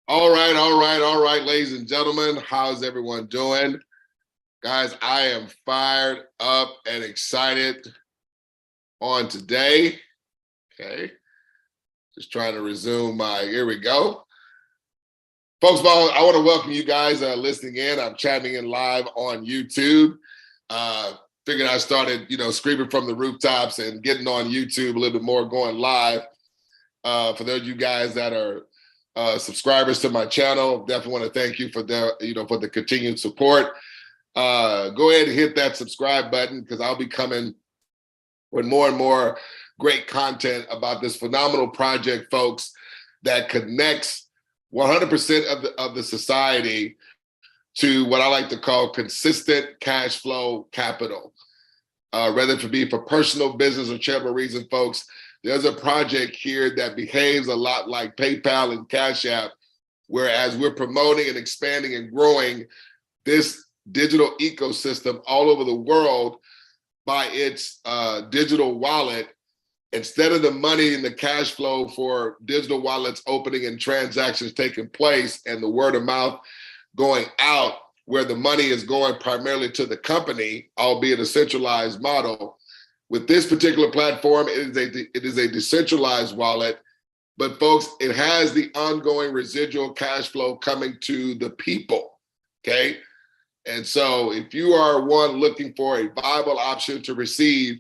All right, ladies and gentlemen. How's everyone doing? Guys, I am fired up and excited on today. Okay, just trying to resume here we go. Folks, I want to welcome you guys listening in. I'm chatting in live on YouTube. Figured I started, screaming from the rooftops and getting on YouTube a little bit more, going live. For those of you guys that are subscribers to my channel, definitely want to thank you for the continued support. Go ahead and hit that subscribe button because I'll be coming with more and more great content about this phenomenal project, folks, that connects 100% of the society to what I like to call consistent cash flow capital. Whether it be for personal, business, or charitable reason, folks, there's a project here that behaves a lot like PayPal and Cash App, whereas we're promoting and expanding and growing this digital ecosystem all over the world by its digital wallet. Instead of the money and the cash flow for digital wallets opening and transactions taking place and the word of mouth going out, where the money is going primarily to the company, albeit a centralized model. With this particular platform, it is a decentralized wallet, but folks, it has the ongoing residual cash flow coming to the people, okay? And so if you are one looking for a viable option to receive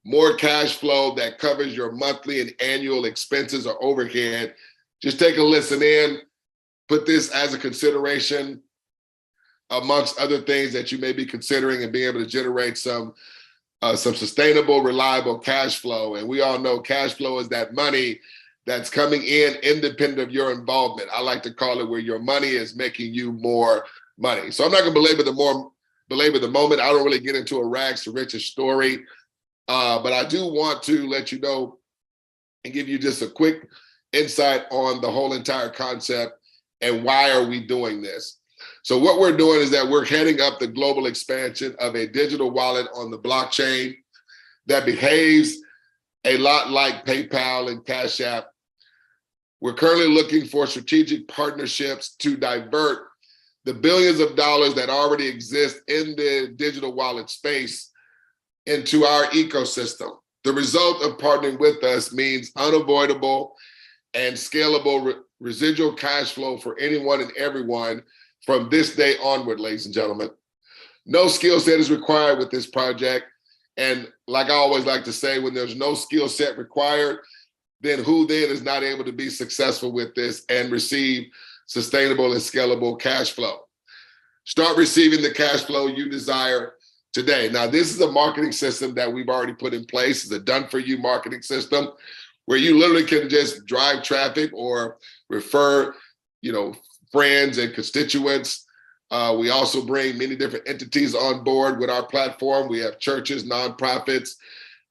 more cash flow that covers your monthly and annual expenses or overhead, just take a listen in, put this as a consideration amongst other things that you may be considering and being able to generate some sustainable, reliable cash flow. And we all know cash flow is that money that's coming in independent of your involvement. I like to call it where your money is making you more money. So I'm not gonna belabor the moment. I don't really get into a rags to riches story, but I do want to let you know and give you just a quick insight on the whole entire concept and why are we doing this. So what we're doing is that we're heading up the global expansion of a digital wallet on the blockchain that behaves a lot like PayPal and Cash App. We're currently looking for strategic partnerships to divert the billions of dollars that already exist in the digital wallet space into our ecosystem. The result of partnering with us means unavoidable and scalable residual cash flow for anyone and everyone from this day onward, ladies and gentlemen. No skill set is required with this project. And like I always like to say, when there's no skill set required, then who then is not able to be successful with this and receive sustainable and scalable cash flow? Start receiving the cash flow you desire today. Now, this is a marketing system that we've already put in place. It's a done-for-you marketing system where you literally can just drive traffic or refer, friends and constituents. We also bring many different entities on board with our platform. We have churches, nonprofits,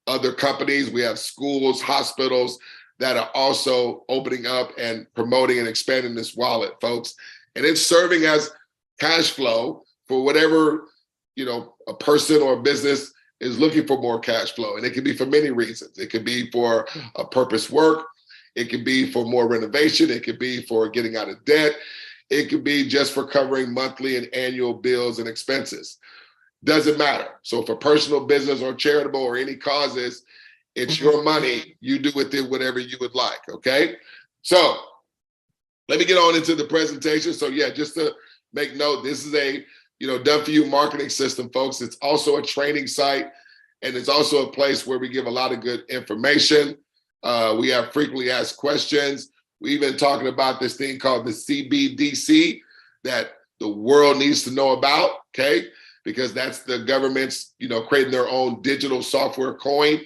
other companies. We have schools, hospitals that are also opening up and promoting and expanding this wallet, folks. And it's serving as cash flow for whatever, a person or a business is looking for more cash flow. And it can be for many reasons. It could be for a purpose work. It could be for more renovation. It could be for getting out of debt. It could be just for covering monthly and annual bills and expenses. Doesn't matter. So for personal, business, or charitable or any causes, it's your money. You do with it whatever you would like, okay? So let me get on into the presentation. So yeah, just to make note, this is a done-for-you marketing system, folks. It's also a training site, and it's also a place where we give a lot of good information. We have frequently asked questions. We've been talking about this thing called the CBDC that the world needs to know about, okay? Because that's the government's, creating their own digital software coin.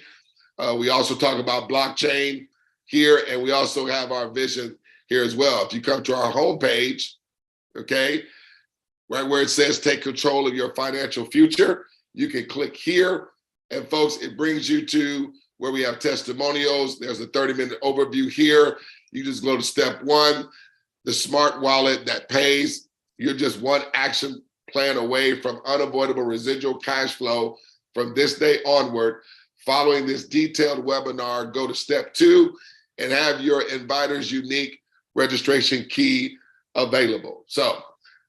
We also talk about blockchain here, and we also have our vision here as well. If you come to our homepage, okay, right where it says take control of your financial future, you can click here. And folks, it brings you to where we have testimonials. There's a 30-minute overview here. You just go to step one, the smart wallet that pays. You're just one action plan away from unavoidable residual cash flow from this day onward. Following this detailed webinar, go to step two and have your inviter's unique registration key available. So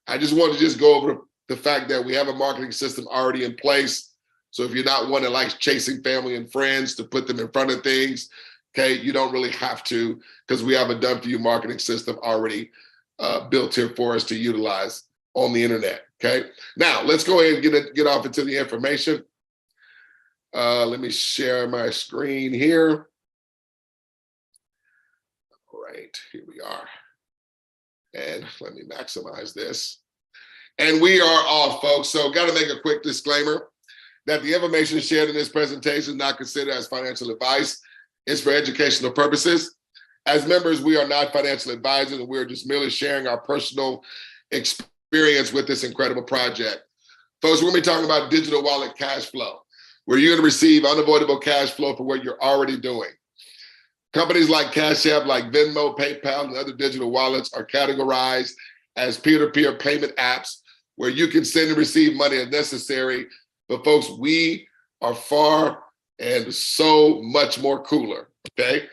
I just want to just go over the fact that we have a marketing system already in place. So if you're not one that likes chasing family and friends to put them in front of things, okay, you don't really have to, because we have a done-for-you marketing system already built here for us to utilize on the internet, okay? Now, let's go ahead and get off into the information. Let me share my screen here. All right, here we are. And let me maximize this. And we are off, folks. So got to make a quick disclaimer that the information shared in this presentation is not considered as financial advice. It's for educational purposes. As members, we are not financial advisors, and we're just merely sharing our personal experience with this incredible project. Folks, we're going to be talking about digital wallet cash flow, where you're going to receive unavoidable cash flow for what you're already doing. Companies like Cash App, like Venmo, PayPal, and other digital wallets are categorized as peer-to-peer payment apps where you can send and receive money as necessary. But folks, we are far and so much more cooler, okay?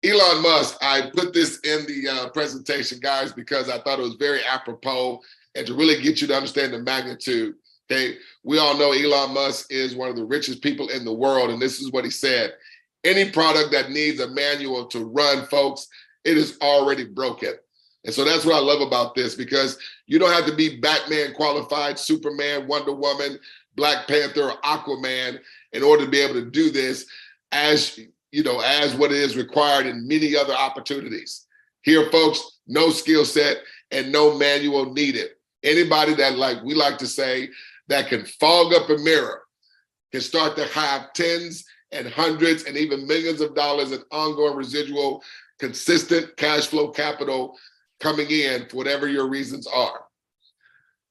Elon Musk, I put this in the presentation, guys, because I thought it was very apropos and to really get you to understand the magnitude, okay? We all know Elon Musk is one of the richest people in the world, and this is what he said. Any product that needs a manual to run, folks, it is already broken. And so that's what I love about this, because you don't have to be Batman qualified, Superman, Wonder Woman, Black Panther, or Aquaman in order to be able to do this as, you know, as what is required in many other opportunities. Here, folks, no skill set and no manual needed. Anybody that, like we like to say, that can fog up a mirror can start to have tens and hundreds and even millions of dollars in ongoing residual, consistent cash flow capital coming in for whatever your reasons are.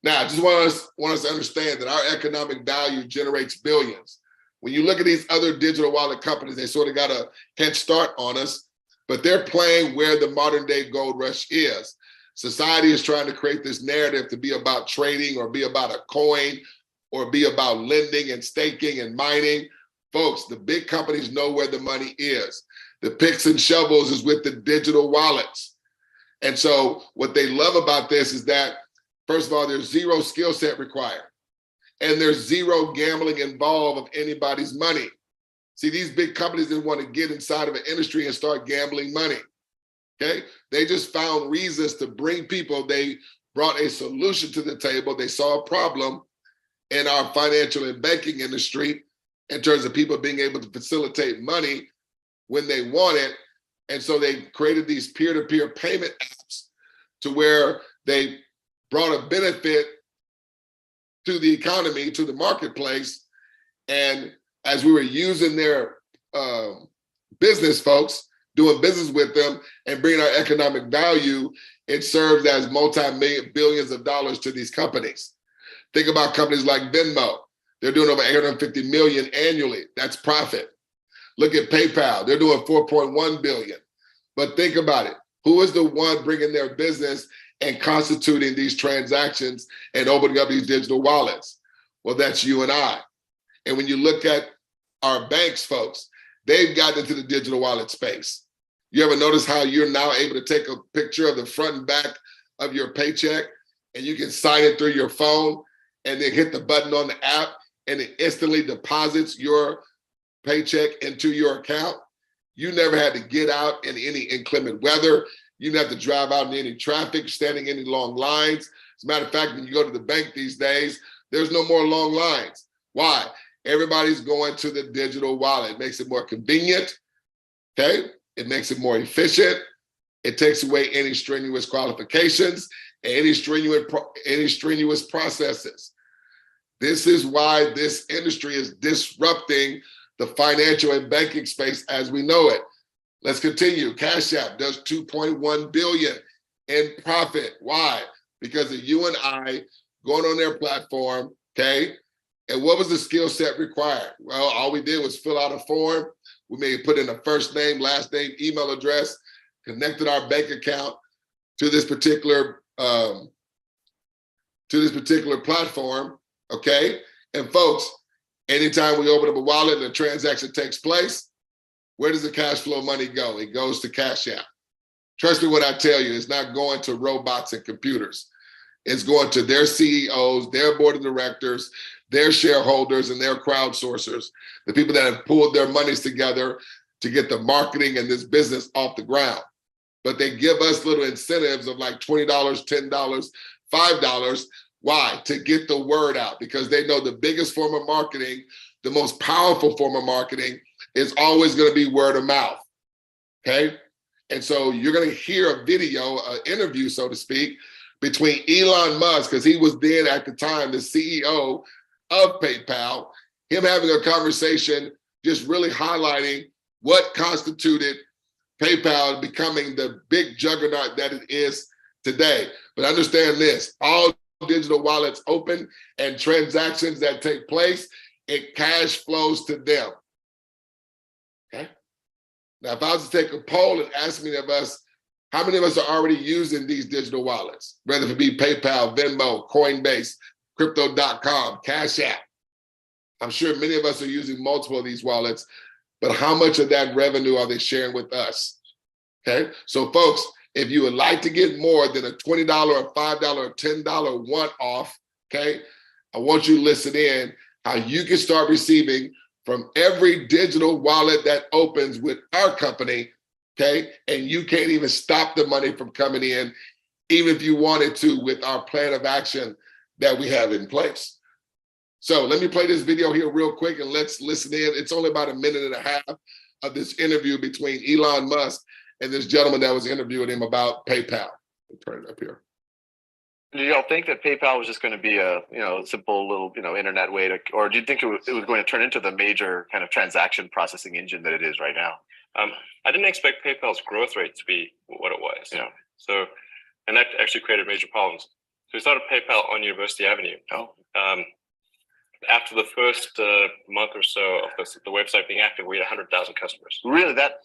Now, I just want us to understand that our economic value generates billions. When you look at these other digital wallet companies, they sort of got a head start on us, but they're playing where the modern day gold rush is. Society is trying to create this narrative to be about trading or be about a coin or be about lending and staking and mining. Folks, the big companies know where the money is. The picks and shovels is with the digital wallets. And so what they love about this is that, first of all, there's zero skill set required. And there's zero gambling involved of anybody's money. See, these big companies didn't want to get inside of an industry and start gambling money, okay? They just found reasons to bring people. They brought a solution to the table. They saw a problem in our financial and banking industry in terms of people being able to facilitate money when they want it. And so they created these peer-to-peer payment apps to where they brought a benefit to the economy, to the marketplace. And as we were using their business folks, doing business with them and bringing our economic value, it serves as multi-million billions of dollars to these companies. Think about companies like Venmo. They're doing over 850 million annually. That's profit. Look at PayPal. They're doing 4.1 billion. But think about it. Who is the one bringing their business and constituting these transactions and opening up these digital wallets? Well, that's you and I. And when you look at our banks, folks, they've gotten into the digital wallet space. You ever notice how you're now able to take a picture of the front and back of your paycheck and you can sign it through your phone and then hit the button on the app and it instantly deposits your paycheck into your account? You never had to get out in any inclement weather. You didn't have to drive out in any traffic, standing in any long lines. As a matter of fact, when you go to the bank these days, there's no more long lines. Why? Everybody's going to the digital wallet. It makes it more convenient, okay? It makes it more efficient. It takes away any strenuous qualifications and any strenuous processes. This is why this industry is disrupting the financial and banking space as we know it. Let's continue. Cash App does 2.1 billion in profit. Why? Because of you and I going on their platform, okay? And what was the skill set required? Well, all we did was fill out a form. We may put in a first name, last name, email address, connected our bank account to this particular platform, okay? And folks, anytime we open up a wallet and a transaction takes place, where does the cash flow money go? It goes to Cash App. Trust me when I tell you, it's not going to robots and computers. It's going to their CEOs, their board of directors, their shareholders, and their crowdsourcers, the people that have pulled their monies together to get the marketing and this business off the ground. But they give us little incentives of like $20, $10, $5. Why? To get the word out, because they know the biggest form of marketing, the most powerful form of marketing is always going to be word of mouth, okay? And so you're going to hear a video, an interview, so to speak, between Elon Musk, because he was then at the time the CEO of PayPal, him having a conversation just really highlighting what constituted PayPal becoming the big juggernaut that it is today. But understand this, all digital wallets open and transactions that take place, it cash flows to them, okay? Now, if I was to take a poll and ask many of us, how many of us are already using these digital wallets, whether it be PayPal, Venmo, Coinbase, Crypto.com, Cash App? I'm sure many of us are using multiple of these wallets, but how much of that revenue are they sharing with us? Okay, so folks, if you would like to get more than a $20 or $5 or $10 one-off, okay, I want you to listen in how you can start receiving from every digital wallet that opens with our company, okay, and you can't even stop the money from coming in, even if you wanted to, with our plan of action that we have in place. So let me play this video here real quick and let's listen in. It's only about a minute and a half of this interview between Elon Musk and this gentleman that was interviewing him about PayPal. I'll turn it up here. Did y'all think that PayPal was just going to be a simple little internet way to, or do you think it was going to turn into the major kind of transaction processing engine that it is right now? I didn't expect PayPal's growth rate to be what it was. Yeah. So, and that actually created major problems. So we started PayPal on University Avenue. Oh. After the first month or so of the website being active, we had 100,000 customers. Really? That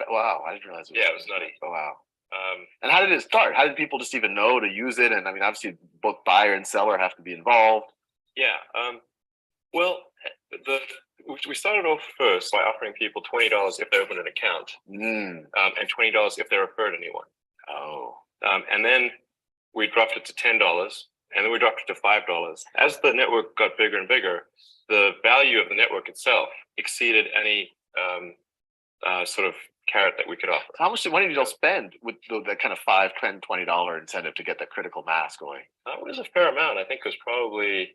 wow! I didn't realize. Yeah, it was nutty. Oh wow! And how did it start? How did people just even know to use it? And I mean, obviously, both buyer and seller have to be involved. Yeah. Well, we started off first by offering people $20 if they open an account, and $20 if they referred anyone. Oh. And then we dropped it to $10, and then we dropped it to $5. As the network got bigger and bigger, the value of the network itself exceeded any sort of carrot that we could offer. How much money did y'all spend with that kind of $5, $10, $20 incentive to get that critical mass going? It was a fair amount. I think it was probably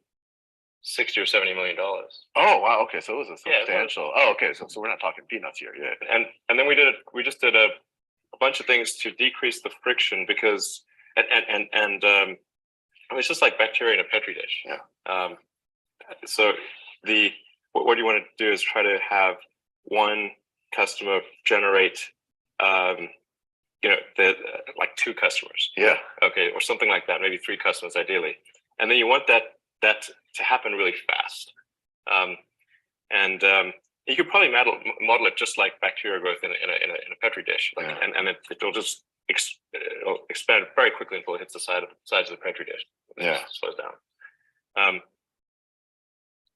$60 or $70 million. Oh wow! Okay, so it was a substantial. Yeah, okay, so we're not talking peanuts here. Yeah. And then we just did a bunch of things to decrease the friction, because it's just like bacteria in a petri dish. Yeah. So what you want to do is try to have one customer generate, like 2 customers. Yeah. Okay, or something like that. Maybe 3 customers ideally, and then you want that to happen really fast. You could probably model it just like bacteria growth in a petri dish, and it'll just it'll expand very quickly until it hits the sides of the petri dish. Yeah, it slows down.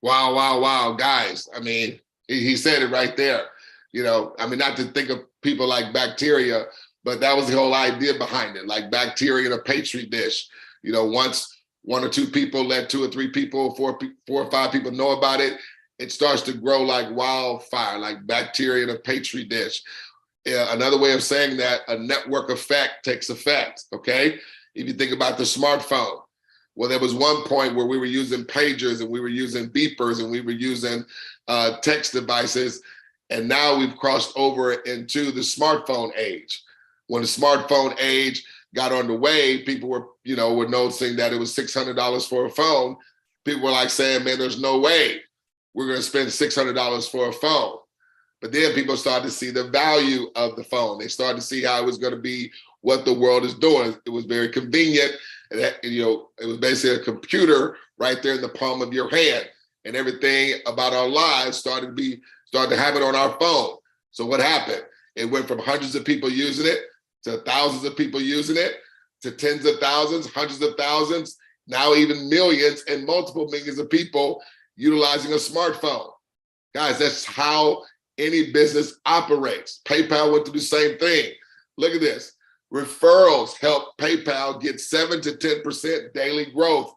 Wow, guys! I mean, he said it right there. I mean, not to think of people like bacteria, but that was the whole idea behind it, like bacteria in a petri dish. Once 1 or 2 people let 2 or 3 people, 4 or 5 people know about it, it starts to grow like wildfire, like bacteria in a petri dish. Another way of saying that, a network effect takes effect, okay? If you think about the smartphone, well, there was one point where we were using pagers and we were using beepers and we were using text devices, and now we've crossed over into the smartphone age. When the smartphone age got underway, people were noticing that it was $600 for a phone. People were like saying, man, there's no way we're going to spend $600 for a phone. But then people started to see the value of the phone. They started to see how it was going to be what the world is doing. It was very convenient. And it was basically a computer right there in the palm of your hand. And everything about our lives started to happen on our phone. So what happened? It went from hundreds of people using it to thousands of people using it, to tens of thousands, hundreds of thousands, now even millions and multiple millions of people utilizing a smartphone. Guys, that's how any business operates. PayPal went through the same thing. Look at this. Referrals help PayPal get 7 to 10% daily growth,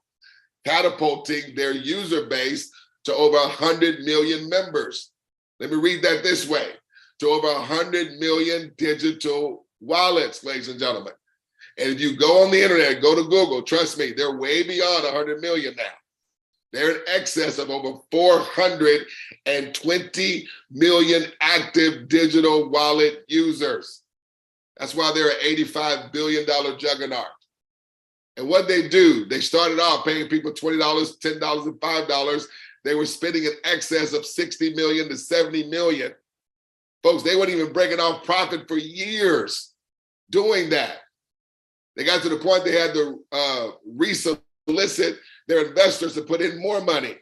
catapulting their user base to over 100 million members. Let me read that this way: to over 100 million digital wallets, ladies and gentlemen. And if you go on the internet, go to Google, trust me, they're way beyond 100 million now. They're in excess of over 420 million active digital wallet users. That's why they're an $85 billion juggernaut. And what they do, they started off paying people $20, $10, and $5. They were spending in excess of 60 million to 70 million. Folks, they weren't even breaking off profit for years doing that. They got to the point they had to re-solicit their investors to put in more money.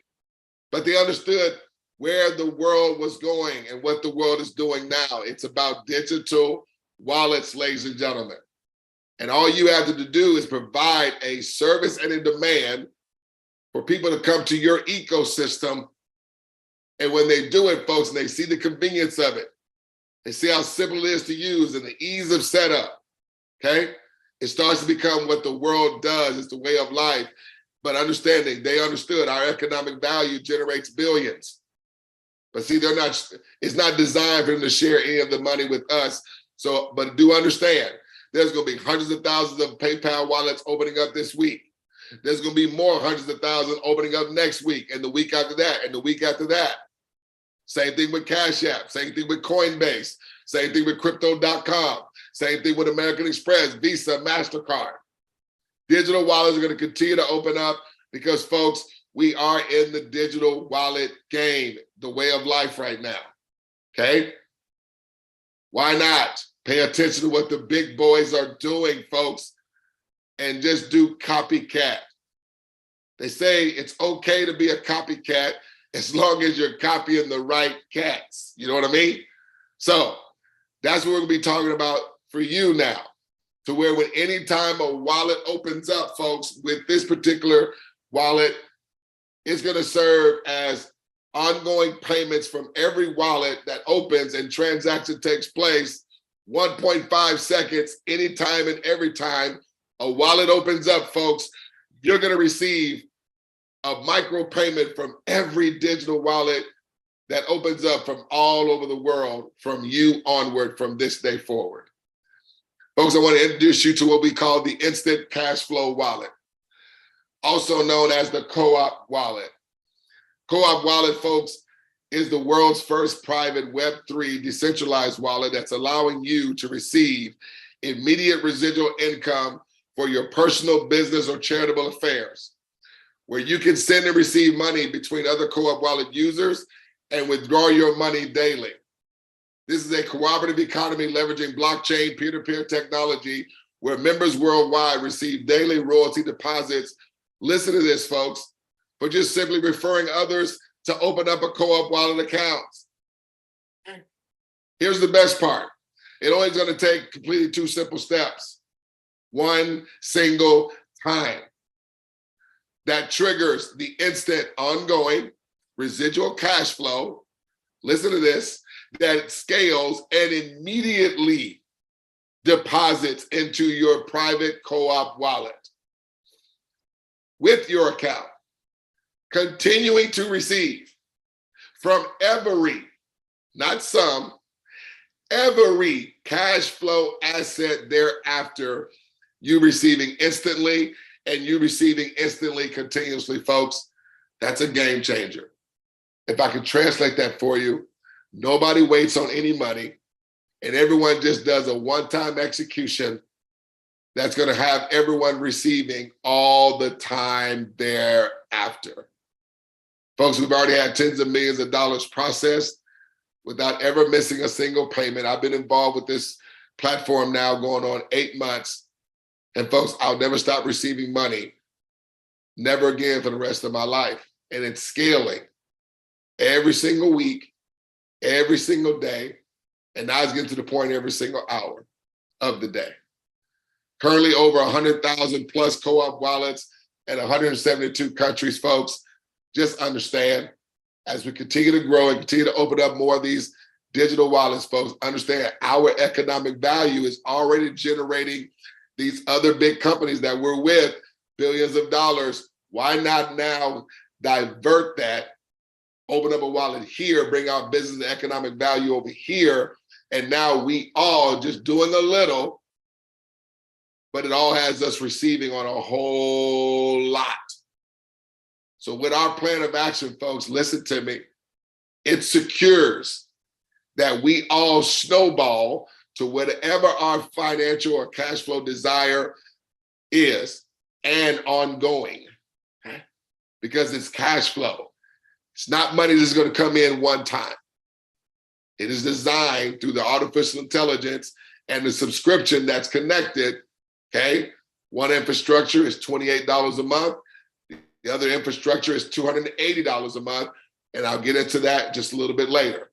But they understood where the world was going and what the world is doing now. It's about digital wallets, ladies and gentlemen. And all you have to do is provide a service and a demand for people to come to your ecosystem. And when they do it, folks, and they see the convenience of it, they see how simple it is to use and the ease of setup, okay? It starts to become what the world does. It's the way of life. But understanding, they understood our economic value generates billions. But see, it's not designed for them to share any of the money with us. So, but do understand, there's gonna be hundreds of thousands of PayPal wallets opening up this week. There's gonna be more hundreds of thousands opening up next week, and the week after that, and the week after that. Same thing with Cash App, same thing with Coinbase, same thing with Crypto.com, same thing with American Express, Visa, MasterCard. Digital wallets are gonna continue to open up because, folks, we are in the digital wallet game, the way of life right now, okay? Why not pay attention to what the big boys are doing, folks, and just do copycat? They say it's okay to be a copycat as long as you're copying the right cats. You know what I mean? So that's what we're gonna be talking about for you now, to where when any time a wallet opens up, folks, with this particular wallet, it's gonna serve as ongoing payments from every wallet that opens and transaction takes place, 1.5 seconds, anytime and every time a wallet opens up, folks, you're gonna receive a micro payment from every digital wallet that opens up from all over the world from you onward from this day forward. Folks, I wanna introduce you to what we call the Instant Cash Flow Wallet, also known as the Co-op Wallet. Co-op Wallet, folks, is the world's first private Web3 decentralized wallet that's allowing you to receive immediate residual income for your personal, business, or charitable affairs, where you can send and receive money between other co-op wallet users and withdraw your money daily. This is a cooperative economy leveraging blockchain peer-to-peer technology where members worldwide receive daily royalty deposits. Listen to this, folks, for just simply referring others to open up a co-op wallet account. Here's the best part. It only is gonna take completely 2 simple steps. One single time. That triggers the instant ongoing residual cash flow. Listen to this, that scales and immediately deposits into your private co-op wallet with your account, continuing to receive from every, not some, every cash flow asset thereafter, you receiving instantly and you receiving instantly continuously, folks. That's a game changer. If I could translate that for you, nobody waits on any money and everyone just does a one-time execution that's gonna have everyone receiving all the time thereafter. Folks, we've already had tens of millions of dollars processed without ever missing a single payment. I've been involved with this platform now going on 8 months. And folks, I'll never stop receiving money, never again for the rest of my life. And it's scaling every single week, every single day. And now it's getting to the point every single hour of the day. Currently over 100,000 plus co-op wallets in 172 countries, folks. Just understand, as we continue to grow and continue to open up more of these digital wallets, folks. Understand our economic value is already generating these other big companies that we're with billions of dollars. Why not now divert that, open up a wallet here, bring our business and economic value over here, and now we all just doing a little, but it all has us receiving on a whole lot. So with our plan of action, folks, listen to me, it secures that we all snowball to whatever our financial or cash flow desire is and ongoing, okay? Because it's cash flow. It's not money that's going to come in one time. It is designed through the artificial intelligence and the subscription that's connected, okay? One infrastructure is $28 a month. The other infrastructure is $280 a month. And I'll get into that just a little bit later.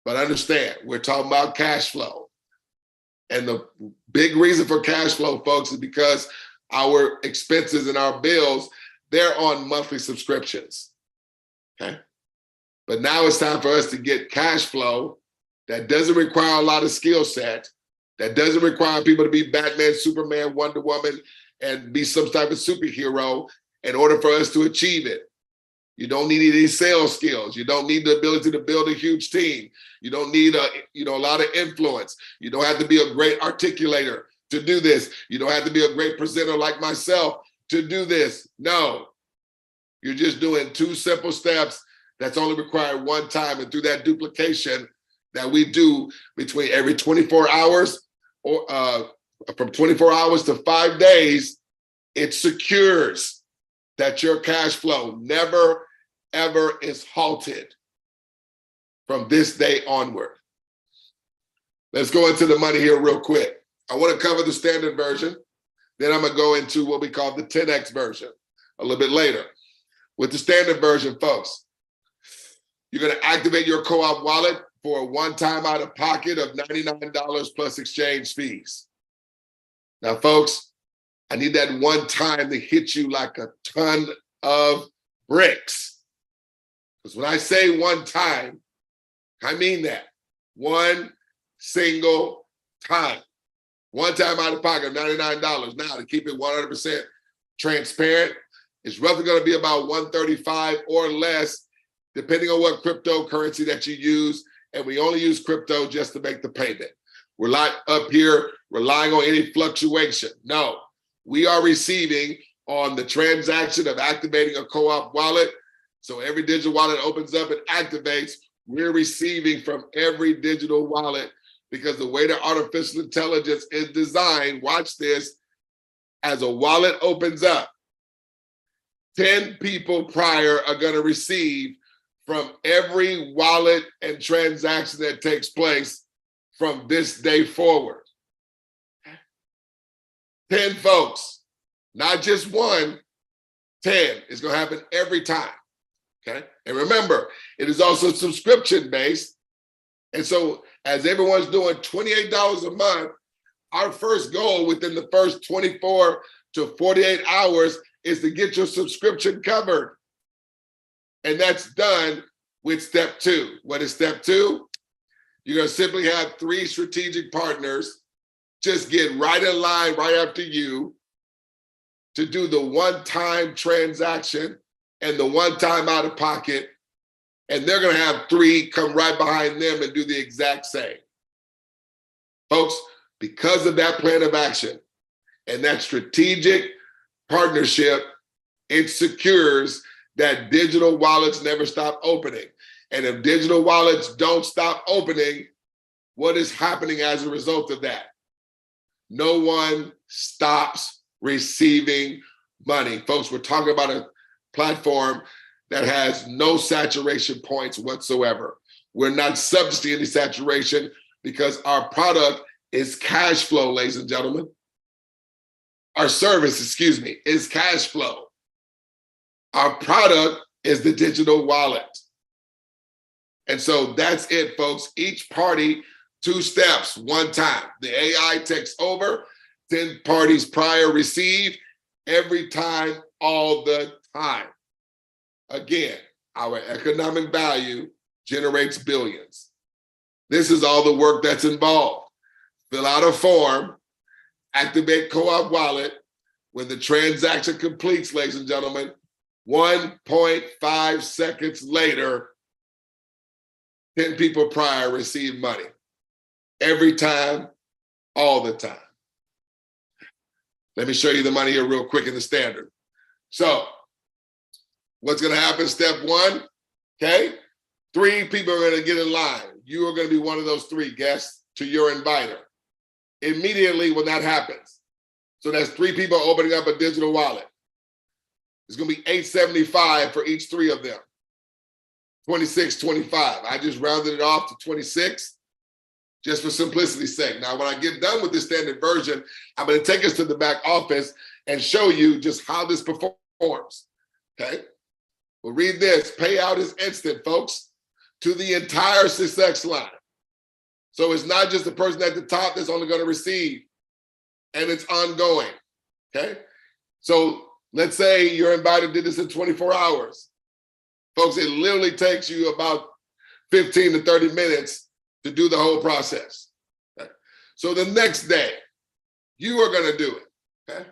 But understand, we're talking about cash flow. And the big reason for cash flow, folks, is because our expenses and our bills, they're on monthly subscriptions, okay? But now it's time for us to get cash flow that doesn't require a lot of skill set, that doesn't require people to be Batman, Superman, Wonder Woman, and be some type of superhero in order for us to achieve it. You don't need any sales skills. You don't need the ability to build a huge team. You don't need a lot of influence. You don't have to be a great articulator to do this. You don't have to be a great presenter like myself to do this. No, you're just doing 2 simple steps that's only required one time, and through that duplication that we do between every 24 hours or from 24 hours to 5 days, it secures that your cash flow never, ever is halted from this day onward. Let's go into the money here real quick. I want to cover the standard version. Then I'm going to go into what we call the 10X version a little bit later. With the standard version, folks, you're going to activate your co-op wallet for a one-time out-of-pocket of $99 plus exchange fees. Now, folks, I need that one time to hit you like a ton of bricks. Because when I say one time, I mean that. One single time. One time out of pocket, $99. Now, to keep it 100% transparent, it's roughly going to be about $135 or less, depending on what cryptocurrency that you use. And we only use crypto just to make the payment. We're not up here relying on any fluctuation. No. We are receiving on the transaction of activating a co-op wallet. So every digital wallet opens up and activates, we're receiving from every digital wallet, because the way the artificial intelligence is designed, watch this, as a wallet opens up, 10 people prior are going to receive from every wallet and transaction that takes place from this day forward. 10 folks, not just one, 10. It's going to happen every time, okay? And remember, it is also subscription-based. And so as everyone's doing $28 a month, our first goal within the first 24 to 48 hours is to get your subscription covered. And that's done with step 2. What is step 2? You're going to simply have 3 strategic partners just get right in line right after you to do the one-time transaction and the one-time out of pocket. And they're going to have 3 come right behind them and do the exact same. Folks, because of that plan of action and that strategic partnership, it secures that digital wallets never stop opening. And if digital wallets don't stop opening, what is happening as a result of that? No one stops receiving money. Folks, we're talking about a platform that has no saturation points whatsoever. We're not subject to any saturation because our product is cash flow, ladies and gentlemen. Our service, is cash flow. Our product is the digital wallet. And so that's it, folks. Each party, 2 steps, one time. The AI takes over, 10 parties prior receive, every time, all the time. Again, our economic value generates billions. This is all the work that's involved. Fill out a form, activate Co-op Wallet. When the transaction completes, ladies and gentlemen, 1.5 seconds later, 10 people prior receive money. Every time, all the time. Let me show you the money here real quick in the standard. So, what's gonna happen, step one, okay? 3 people are gonna get in line. You are gonna be one of those 3 guests to your inviter. Immediately when that happens, so that's 3 people opening up a digital wallet. It's gonna be $8.75 for each 3 of them. $26.25. I just rounded it off to 26, just for simplicity's sake. Now, when I get done with this standard version, I'm gonna take us to the back office and show you just how this performs, okay? Well, read this. Payout is instant, folks, to the entire success line. So it's not just the person at the top that's only gonna receive, and it's ongoing, okay? So let's say your inviter did this in 24 hours. Folks, it literally takes you about 15 to 30 minutes to do the whole process. Okay? So the next day, you are gonna do it, okay?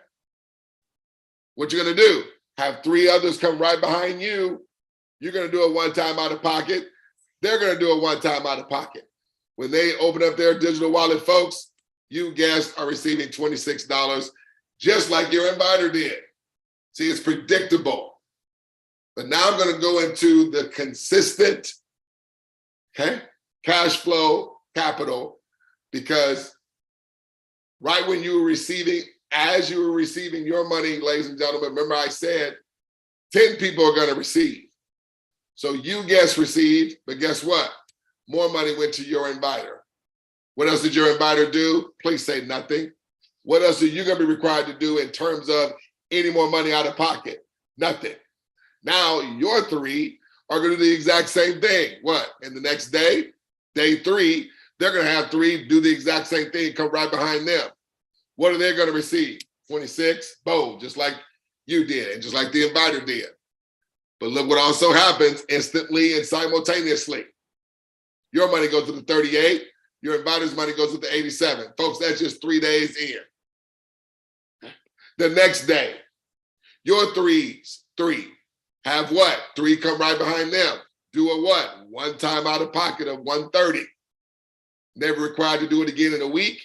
What you're gonna do, have 3 others come right behind you. You're gonna do a one-time out of pocket. They're gonna do a one-time out of pocket. When they open up their digital wallet, folks, you guests are receiving $26, just like your inviter did. See, it's predictable. But now I'm gonna go into the consistent, okay, cash flow capital, because right when you were receiving, as you were receiving your money, ladies and gentlemen, remember I said 10 people are gonna receive. So you guests received, but guess what? More money went to your inviter. What else did your inviter do? Please say nothing. What else are you gonna be required to do in terms of any more money out of pocket? Nothing. Now your 3 are gonna do the exact same thing. What? And the next day, day 3, they're gonna have 3 do the exact same thing, come right behind them. What are they gonna receive? 26, boom, just like you did, and just like the inviter did. But look what also happens instantly and simultaneously. Your money goes to the 38, your inviter's money goes to the 87. Folks, that's just 3 days in. The next day, your 3 have what? 3 come right behind them. Do a what? One time out of pocket of 130. Never required to do it again in a week.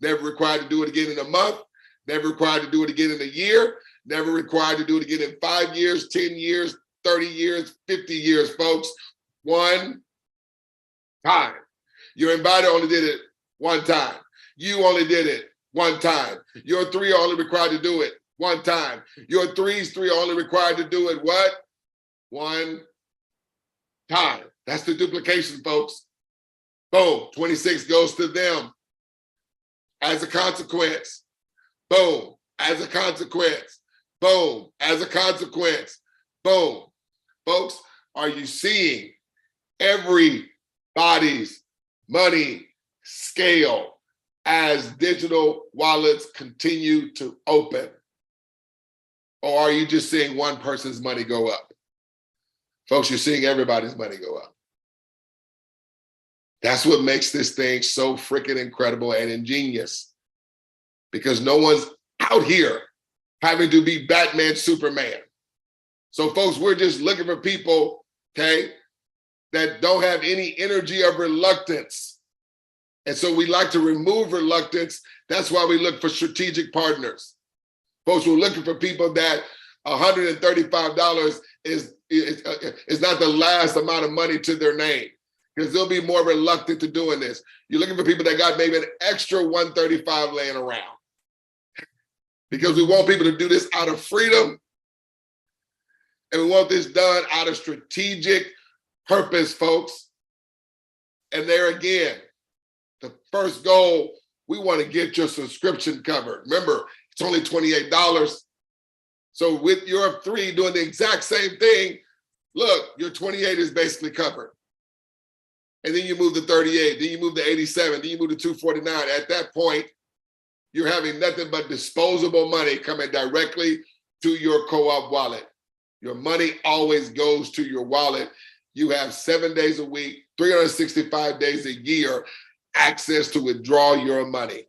Never required to do it again in a month. Never required to do it again in a year. Never required to do it again in 5 years, 10 years, 30 years, 50 years, folks. One time. Your inviter only did it one time. You only did it one time. Your 3 are only required to do it one time. Your 3's 3 are only required to do it what? One time. That's the duplication, folks. Boom, 26 goes to them. As a consequence, boom, as a consequence, boom, as a consequence, boom. Folks, are you seeing everybody's money scale as digital wallets continue to open? Or are you just seeing one person's money go up? Folks, you're seeing everybody's money go up. That's what makes this thing so freaking incredible and ingenious, because no one's out here having to be Batman, Superman. So folks, we're just looking for people, okay, that don't have any energy of reluctance. And so we like to remove reluctance. That's why we look for strategic partners. Folks, we're looking for people that $135 is not the last amount of money to their name, because they'll be more reluctant to doing this. You're looking for people that got maybe an extra 135 laying around, because we want people to do this out of freedom, and we want this done out of strategic purpose, folks. And there again, the first goal, we want to get your subscription covered. Remember, it's only $28. So with your 3 doing the exact same thing, look, your 28 is basically covered. And then you move to 38, then you move to 87, then you move to 249. At that point, you're having nothing but disposable money coming directly to your co-op wallet. Your money always goes to your wallet. you have 7 days a week, 365 days a year, access to withdraw your money.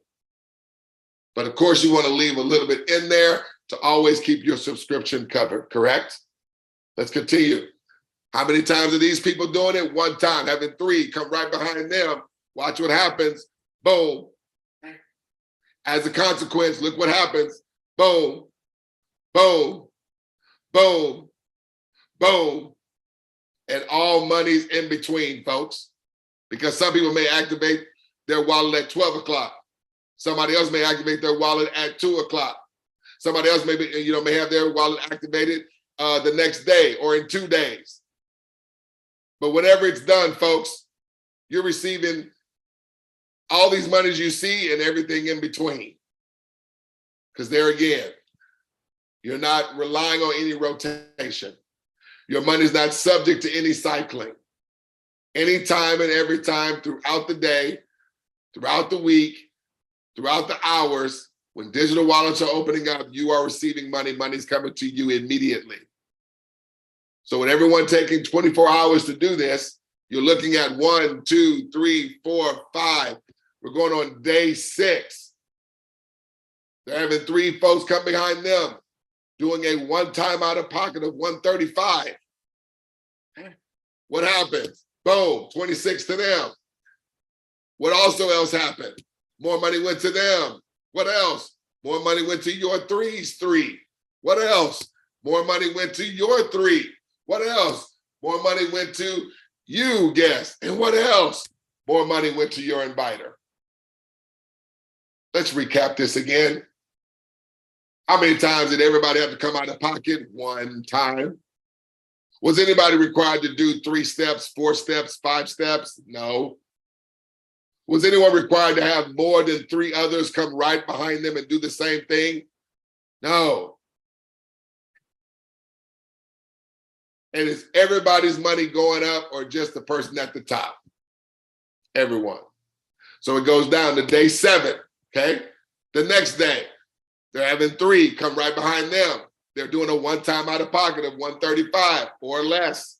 But of course, you want to leave a little bit in there to always keep your subscription covered, correct? Let's continue. How many times are these people doing it? One time, having 3 come right behind them. Watch what happens. Boom. As a consequence, look what happens. Boom, boom, boom, boom. And all money's in between, folks. Because some people may activate their wallet at 12 o'clock. Somebody else may activate their wallet at 2 o'clock. Somebody else may have their wallet activated the next day or in 2 days. But whenever it's done, folks, you're receiving all these monies you see and everything in between. Because there again, you're not relying on any rotation. Your money's not subject to any cycling. Anytime and every time throughout the day, throughout the week, throughout the hours, when digital wallets are opening up, you are receiving money. Money's coming to you immediately. So with everyone taking 24 hours to do this, you're looking at 1, 2, 3, 4, 5. We're going on day 6. They're having 3 folks come behind them, doing a one-time out of pocket of $135. What happens? Boom, 26 to them. What also else happened? More money went to them. What else? More money went to your 3's 3. What else? More money went to your 3. What else? More money went to you, guest. And what else? More money went to your inviter. Let's recap this again. How many times did everybody have to come out of pocket? 1 time. Was anybody required to do 3 steps, 4 steps, 5 steps? No. Was anyone required to have more than 3 others come right behind them and do the same thing? No. And is everybody's money going up or just the person at the top? Everyone. So it goes down to day 7, okay? The next day, they're having 3 come right behind them. They're doing a one-time out of pocket of $135 or less.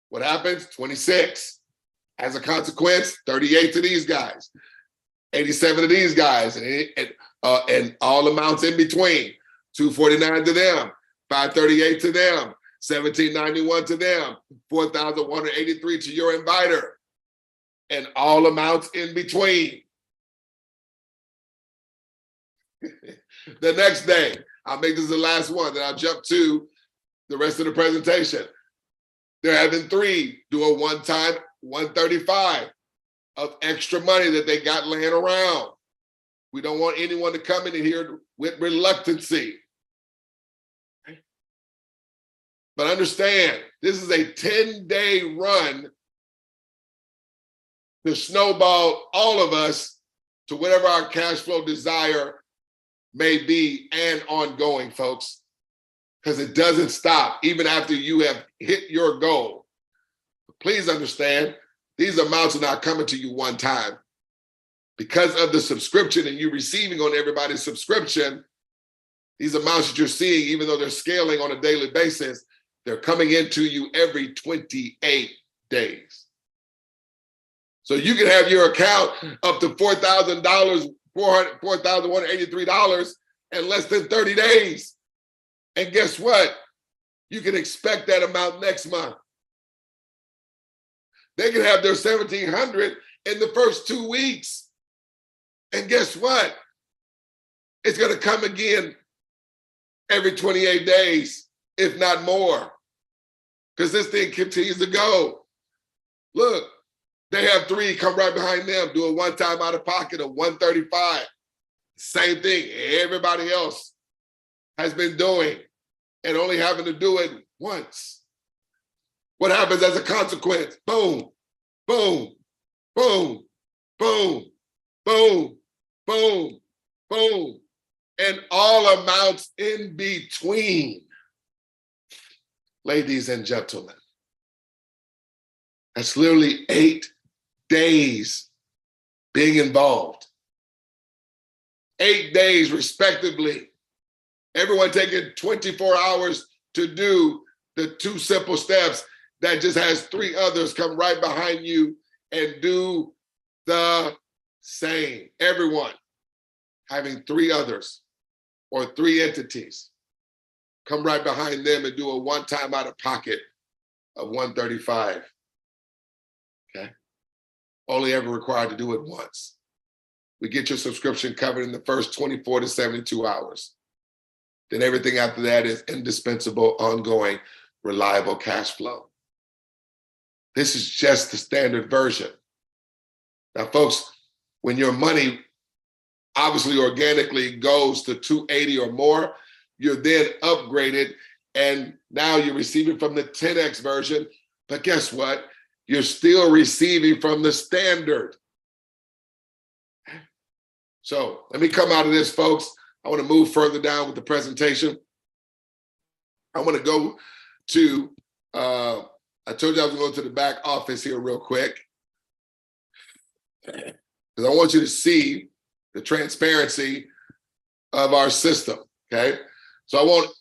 What happens? 26. As a consequence, 38 to these guys, 87 to these guys, and all amounts in between. 249 to them, 538 to them, 1791 to them, 4,183 to your inviter, and all amounts in between. The next day, I'll make this the last one, then I'll jump to the rest of the presentation. They're having 3 do a one-time $135 of extra money that they got laying around. We don't want anyone to come in here with reluctancy. But understand, this is a 10-day run to snowball all of us to whatever our cash flow desire may be and ongoing, folks, because it doesn't stop even after you have hit your goal. Please understand, these amounts are not coming to you one time. Because of the subscription and you receiving on everybody's subscription, these amounts that you're seeing, even though they're scaling on a daily basis, they're coming into you every 28 days. So you can have your account up to $4,000, $4,183 in less than 30 days. And guess what? You can expect that amount next month. They can have their $1,700 in the first 2 weeks. And guess what? It's going to come again every 28 days, if not more, because this thing continues to go. Look, they have 3 come right behind them, do a one-time out of pocket of $135. Same thing everybody else has been doing and only having to do it once. What happens as a consequence? Boom, boom, boom, boom, boom, boom, boom, and all amounts in between. Ladies and gentlemen, that's literally 8 days being involved. 8 days respectively. Everyone taking 24 hours to do the 2 simple steps that just has 3 others come right behind you and do the same. Everyone having 3 others or 3 entities come right behind them and do a one-time out of pocket of $135. Okay. Only ever required to do it once. We get your subscription covered in the first 24 to 72 hours. Then everything after that is indispensable, ongoing, reliable cash flow. This is just the standard version. Now, folks, when your money obviously organically goes to 280 or more, you're then upgraded, and now you're receiving from the 10X version. But guess what? You're still receiving from the standard. So let me come out of this, folks. I want to move further down with the presentation. I want to go to, I told you I was going to go to the back office here real quick, because I want you to see the transparency of our system, okay? So I want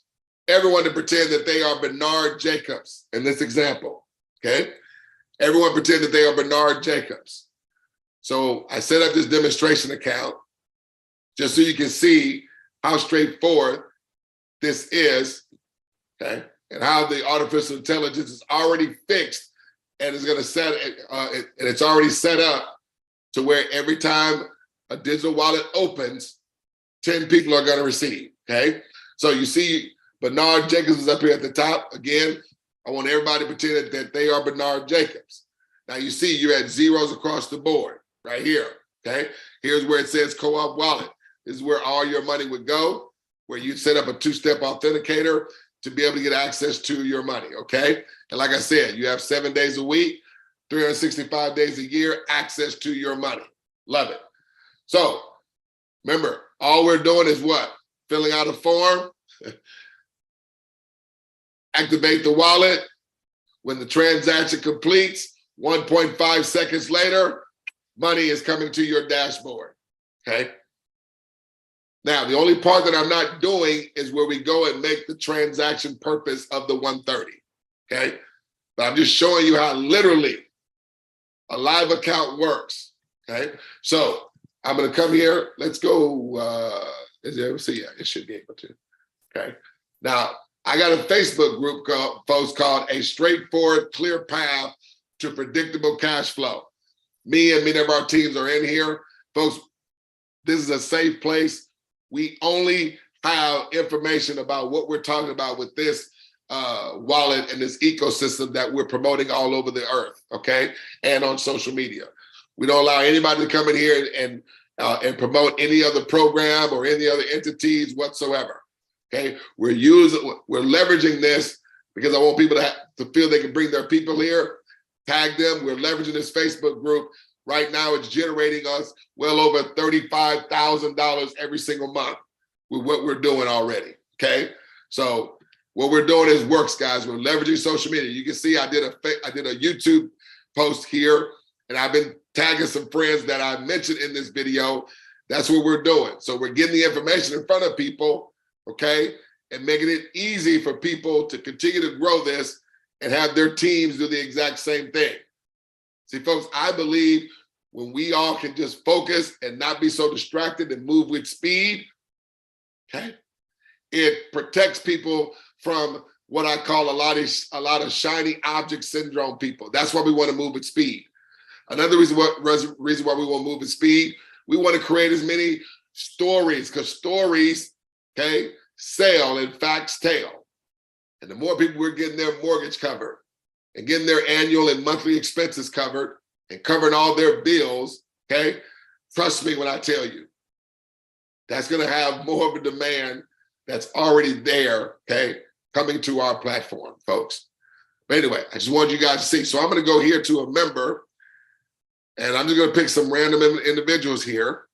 everyone to pretend that they are Bernard Jacobs in this example, okay? Everyone pretend that they are Bernard Jacobs. So I set up this demonstration account just so you can see how straightforward this is, okay? And how the artificial intelligence is already fixed and is gonna set it, and it's already set up to where every time a digital wallet opens, 10 people are gonna receive, okay? So you see Bernard Jacobs is up here at the top. Again, I want everybody to pretend that they are Bernard Jacobs. Now you see you're at zeros across the board, right here, okay? Here's where it says Co-op Wallet. This is where all your money would go, where you set up a 2-step authenticator to be able to get access to your money, okay? And like I said, you have 7 days a week, 365 days a year, access to your money. Love it. So remember, all we're doing is what? Filling out a form, activate the wallet. When the transaction completes, 1.5 seconds later, money is coming to your dashboard, okay? Now, the only part that I'm not doing is where we go and make the transaction purpose of the 130, okay? But I'm just showing you how literally a live account works, okay? So I'm gonna come here, let's go, see, yeah, it should be able to, okay? Now, I got a Facebook group called A Straightforward Clear Path to Predictable Cash Flow. Me and many of our teams are in here. Folks, this is a safe place. We only have information about what we're talking about with this wallet and this ecosystem that we're promoting all over the earth, okay? And on social media. We don't allow anybody to come in here and promote any other program or any other entities whatsoever, okay? We're leveraging this because I want people to feel they can bring their people here, tag them. We're leveraging this Facebook group. Right now, it's generating us well over $35,000 every single month with what we're doing already, okay? So what we're doing is works, guys. We're leveraging social media. You can see I did a YouTube post here, and I've been tagging some friends that I mentioned in this video. That's what we're doing. So we're getting the information in front of people, okay? And making it easy for people to continue to grow this and have their teams do the exact same thing. See, folks, I believe when we all can just focus and not be so distracted and move with speed, okay, it protects people from what I call a lot of shiny object syndrome people. That's why we want to move with speed. Another reason why we want to move with speed, we want to create as many stories, because stories, okay, sell and facts tell. And the more people we're getting their mortgage covered and getting their annual and monthly expenses covered and covering all their bills, okay? Trust me when I tell you, that's gonna have more of a demand that's already there, okay, coming to our platform, folks. But anyway, I just wanted you guys to see. So I'm gonna go here to a member, and I'm just gonna pick some random individuals here,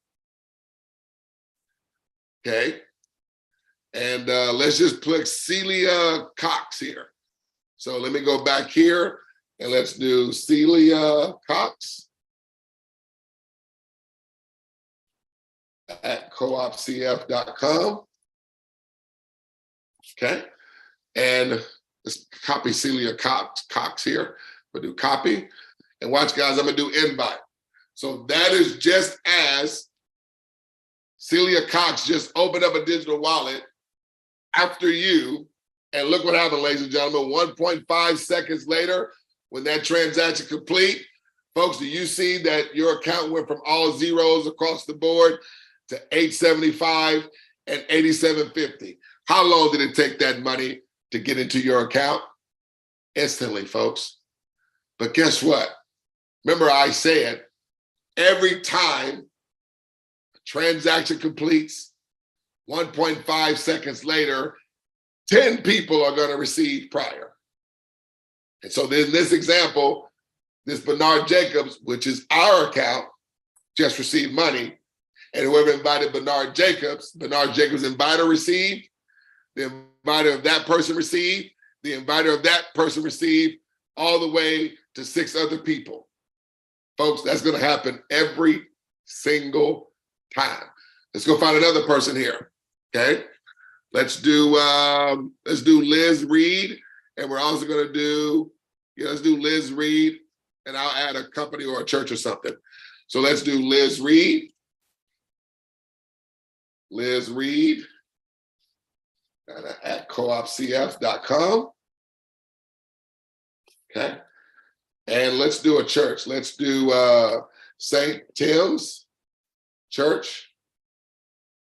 okay? And let's just click Celia Cox here. So let me go back here and let's do Celia Cox at coopcf.com. Okay. And Let's copy Celia Cox here. We'll do copy. And watch, guys, I'm gonna do invite. So that is just as Celia Cox just opened up a digital wallet after you. And look what happened, ladies and gentlemen. 1.5 seconds later, when that transaction complete, folks, do you see that your account went from all zeros across the board to 875 and 8750? How long did it take that money to get into your account? Instantly, folks. But guess what? Remember I said, every time a transaction completes, 1.5 seconds later, 10 people are going to receive prior. And so in this example, this Bernard Jacobs, which is our account, just received money. And whoever invited Bernard Jacobs inviter received, the inviter of that person received, the inviter of that person received, all the way to 6 other people. Folks, that's going to happen every single time. Let's go find another person here, okay? Let's do Liz Reed, and we're also going to do, let's do Liz Reed, and I'll add a company or a church or something. So let's do Liz Reed. Liz Reed at coopcf.com. Okay. And let's do a church. Let's do St. Tim's Church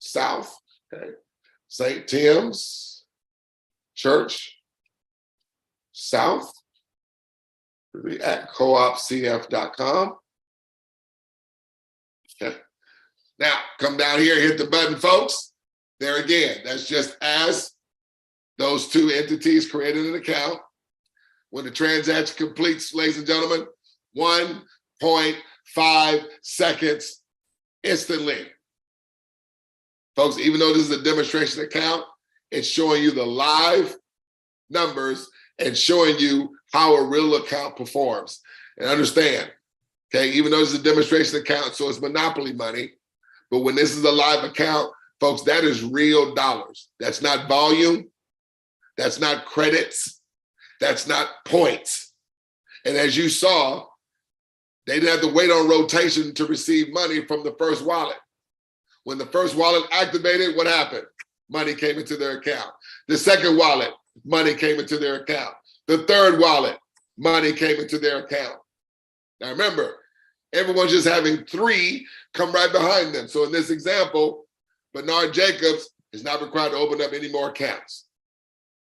South. Okay. St. Tim's Church South at coopcf.com. Okay. Now, come down here, hit the button, folks. There again, that's just as those 2 entities created an account. When the transaction completes, ladies and gentlemen, 1.5 seconds instantly. Folks, even though this is a demonstration account, it's showing you the live numbers and showing you how a real account performs. And understand, okay, even though this is a demonstration account, so it's monopoly money, but when this is a live account, folks, that is real dollars. That's not volume. That's not credits. That's not points. And as you saw, they didn't have to wait on rotation to receive money from the first wallet. When the first wallet activated, what happened? Money came into their account. The second wallet, money came into their account. The third wallet, money came into their account. Now remember, everyone's just having 3 come right behind them. So in this example, Bernard Jacobs is not required to open up any more accounts.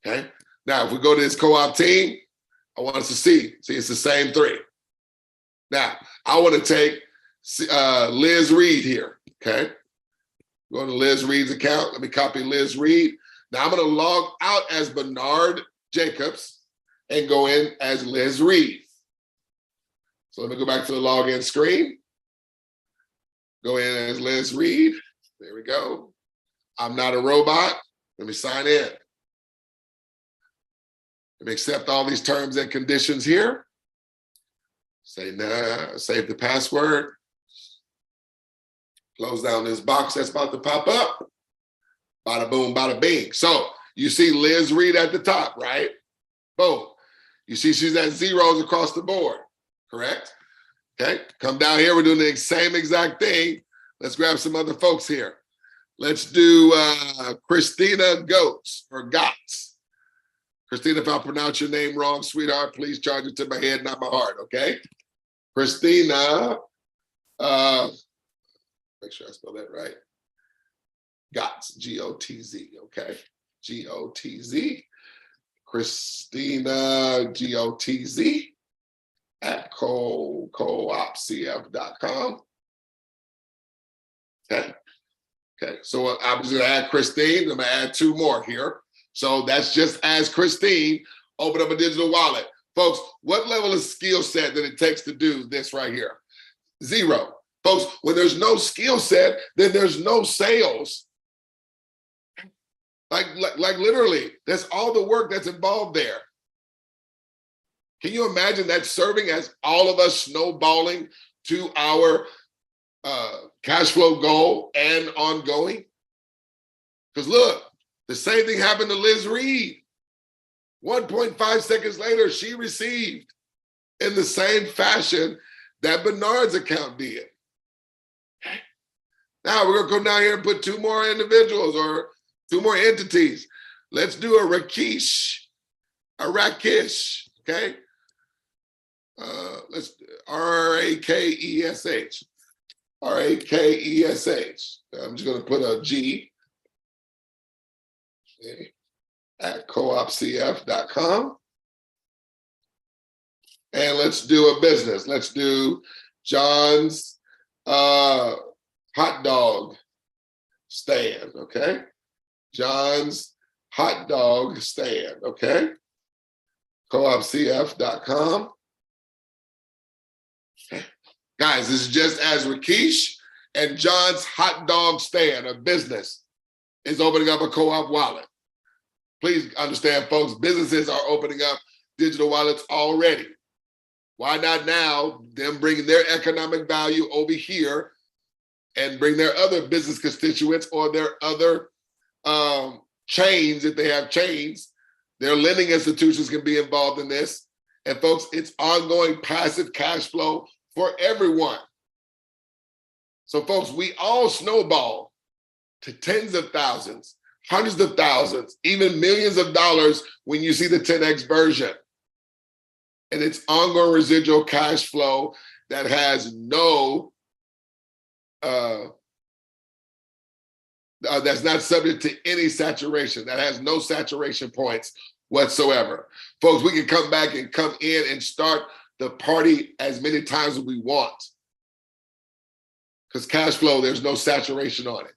Okay? Now, if we go to this co-op team, I want us to see it's the same 3. Now, I want to take Liz Reed here, okay? Go to Liz Reed's account. Let me copy Liz Reed. Now, I'm going to log out as Bernard Jacobs and go in as Liz Reed. So let me go back to the login screen. Go in as Liz Reed. There we go. I'm not a robot. Let me sign in. Let me accept all these terms and conditions here. Say nah, save the password. Close down this box that's about to pop up. Bada boom, bada bing. So you see Liz Reed at the top, right? Boom. You see she's at zeros across the board, correct? Okay, come down here. We're doing the same exact thing. Let's grab some other folks here. Let's do Christina Goetz or Gotts. Christina, if I pronounce your name wrong, sweetheart, please charge it to my head, not my heart, okay? Christina, make sure I spell that right. Gotz, G-O-T-Z, okay? G-O-T-Z. Christina, G-O-T-Z, at coopcf.com. Okay. Okay, so I'm just gonna add Christine. I'm gonna add 2 more here. So that's just as Christine open up a digital wallet. Folks, what level of skill set that it takes to do this right here? 0. Folks, when there's no skill set, then there's no sales. Like literally, that's all the work that's involved there. Can you imagine that serving as all of us snowballing to our cash flow goal and ongoing? Because look, the same thing happened to Liz Reed. 1.5 seconds later, she received in the same fashion that Bernard's account did. Okay. Now we're gonna come down here and put two more individuals or two more entities. Let's do a Rakesh, okay? Let's R-A-K-E-S-H. R-A-K-E-S-H. I'm just gonna put a G, okay, at CoopCF.com. And let's do a business. Let's do John's hot dog stand, okay? John's hot dog stand, okay? CoopCF.com. Okay. Guys, this is just as Rakesh and John's hot dog stand, a business, is opening up a co-op wallet. Please understand, folks, businesses are opening up digital wallets already. Why not now, them bringing their economic value over here and bring their other business constituents or their other chains, if they have chains, their lending institutions can be involved in this. And folks, it's ongoing passive cash flow for everyone. So folks, we all snowball to tens of thousands, hundreds of thousands, even millions of dollars when you see the 10X version. And it's ongoing residual cash flow that has no, that's not subject to any saturation, that has no saturation points whatsoever. Folks, we can come back and come in and start the party as many times as we want. Because cash flow, there's no saturation on it.